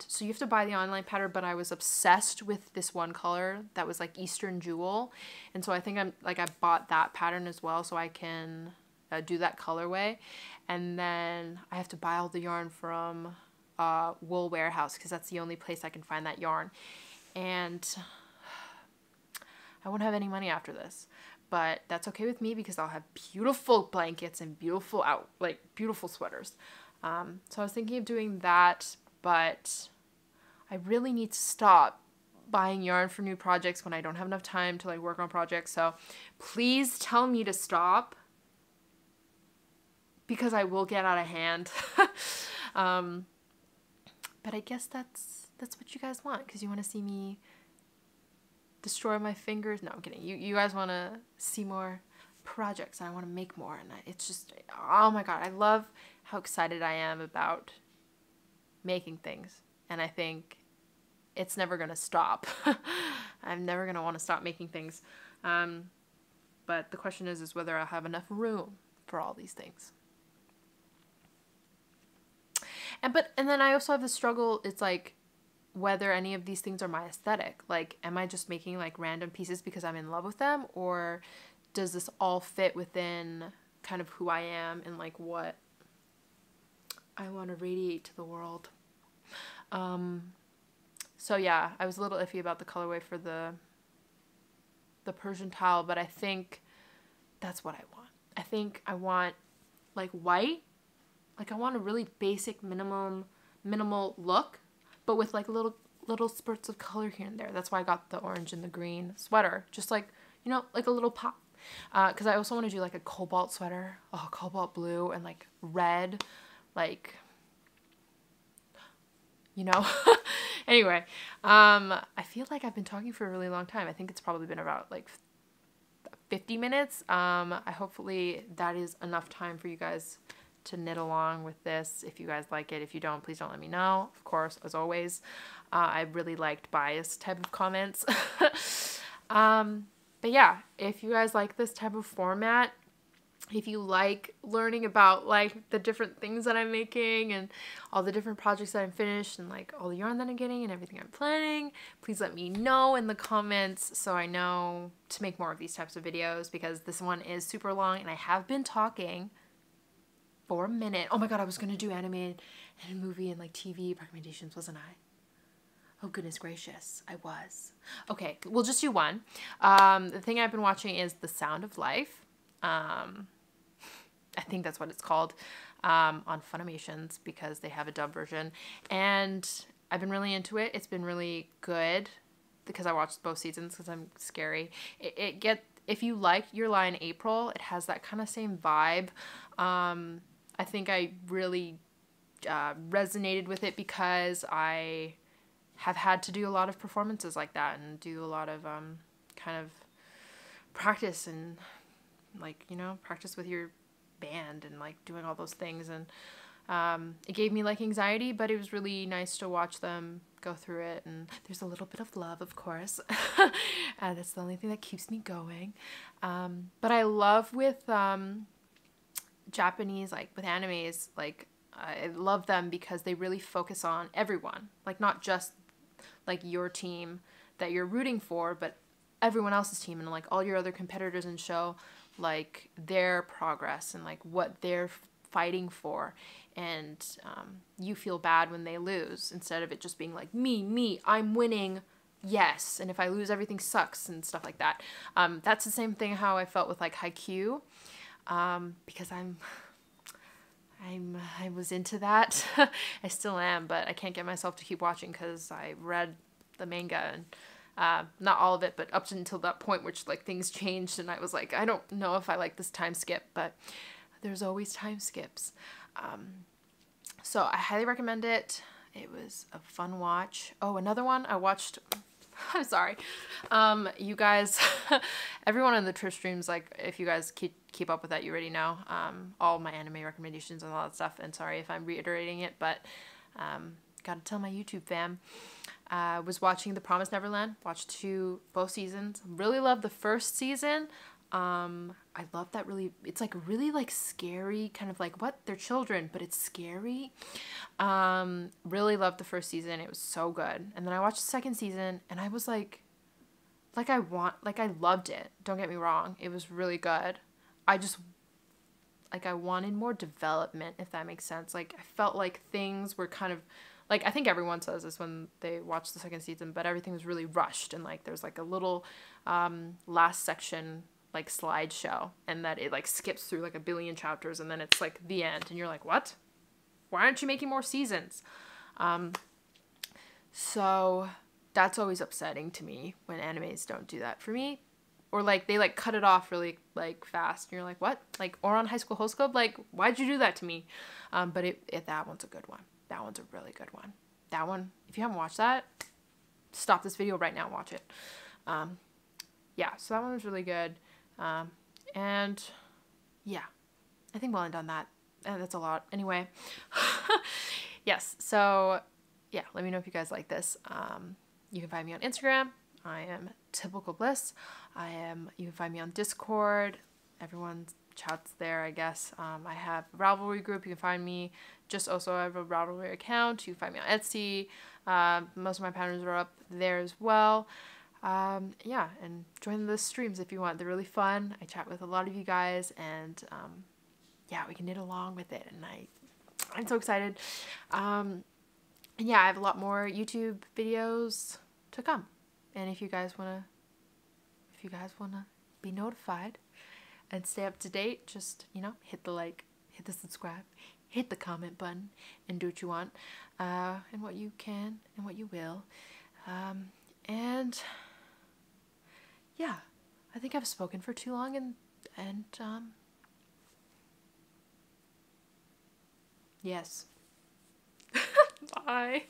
so you have to buy the online pattern, but I was obsessed with this one color that was like Eastern Jewel, and so I think I bought that pattern as well so I can do that colorway. And then I have to buy all the yarn from Wool Warehouse because that's the only place I can find that yarn, and I won't have any money after this, but that's okay with me because I'll have beautiful blankets and beautiful beautiful sweaters. So I was thinking of doing that, but I really need to stop buying yarn for new projects when I don't have enough time to like work on projects. So please tell me to stop, because I will get out of hand. But I guess that's what you guys want, because you want to see me destroy my fingers. No, I'm kidding. You guys want to see more projects, and I want to make more, and it's just, oh my god, I love how excited I am about making things, and I think it's never gonna stop. I'm never gonna want to stop making things. But the question is whether I'll have enough room for all these things. And then I also have the struggle, it's like whether any of these things are my aesthetic. Like, am I just making like random pieces because I'm in love with them, or does this all fit within kind of who I am and like what I want to radiate to the world? So yeah, I was a little iffy about the colorway for the the Persian tile, but I think that's what I want. I think I want like white. Like I want a really basic minimal look, but with like little spurts of color here and there. That's why I got the orange and the green sweater. Just like, you know, like a little pop. Because I also want to do like a cobalt sweater. Oh, cobalt blue and like red. Like, you know. Anyway, I feel like I've been talking for a really long time. I think it's probably been about like 50 minutes. Hopefully that is enough time for you guys to knit along with this. If you guys like it, if you don't, please don't let me know. Of course, as always, I really liked biased type of comments. But yeah, if you guys like this type of format, if you like learning about like the different things that I'm making and all the different projects that I'm finished and like all the yarn that I'm getting and everything I'm planning, please let me know in the comments so I know to make more of these types of videos, because this one is super long and I have been talking for a minute. Oh my god, I was gonna do anime and movie and like TV recommendations, wasn't I? Oh goodness gracious, I was. Okay, we'll just do one. The thing I've been watching is The Sound of Life. I think that's what it's called, on Funimations, because they have a dub version. And I've been really into it. It's been really good because I watched both seasons because I'm scary. If you like Your Lie in April, it has that kind of same vibe. I think I really resonated with it because I have had to do a lot of performances like that and do a lot of kind of practice and like, you know, practice with your band and like doing all those things, and it gave me like anxiety, but it was really nice to watch them go through it, and there's a little bit of love, of course. That's the only thing that keeps me going. But I love with Japanese, like with animes, like I love them because they really focus on everyone, like not just like your team that you're rooting for, but everyone else's team and like all your other competitors, and show like their progress and like what they're fighting for, and you feel bad when they lose instead of it just being like me, I'm winning, yes, and if I lose everything sucks and stuff like that. That's the same thing how I felt with like Haikyuu, because I was into that. I still am, but I can't get myself to keep watching because I read the manga, and not all of it, but up until that point, which like things changed, and I was like, I don't know if I like this time skip, but there's always time skips. So I highly recommend it. It was a fun watch. Oh, another one I watched. I'm sorry. You guys, everyone in the Twitch streams, like if you guys keep up with that, you already know all my anime recommendations and all that stuff. And sorry if I'm reiterating it, but gotta tell my YouTube fam. Was watching The Promised Neverland. Watched both seasons. Really loved the first season. I love that it's like really like scary, kind of like what? They're children, but it's scary. Really loved the first season. It was so good. And then I watched the second season and I was like I loved it. Don't get me wrong. It was really good. I wanted more development, if that makes sense. Like I felt like things were kind of like, I think everyone says this when they watch the second season, but everything was really rushed, and like there's like a little last section like slideshow, and that it like skips through like a billion chapters, and then it's like the end, and you're like, what? Why aren't you making more seasons? So that's always upsetting to me when animes don't do that for me, or like they like cut it off really like fast, and you're like, what? Like, or on High School Host Club, like why'd you do that to me? But that one's a good one. That one's a really good one. That one, if you haven't watched that, stop this video right now and watch it. Yeah, so that one was really good. And yeah, I think we'll end on that. That's a lot. Anyway, yes, so yeah, let me know if you guys like this. You can find me on Instagram. I am Typical Bliss. You can find me on Discord. Everyone chats there, I guess. I have a Ravelry group. You can find me. I have a Ravelry account. You can find me on Etsy. Most of my patterns are up there as well. Yeah, and join the streams if you want. They're really fun. I chat with a lot of you guys, and yeah, we can knit along with it, and I'm so excited. And yeah, I have a lot more YouTube videos to come. And if you guys want if you guys want to be notified and stay up to date, just, you know, hit the like, hit the subscribe, hit the comment button, and do what you want, and what you can, and what you will. And yeah, I think I've spoken for too long, and yes. Bye.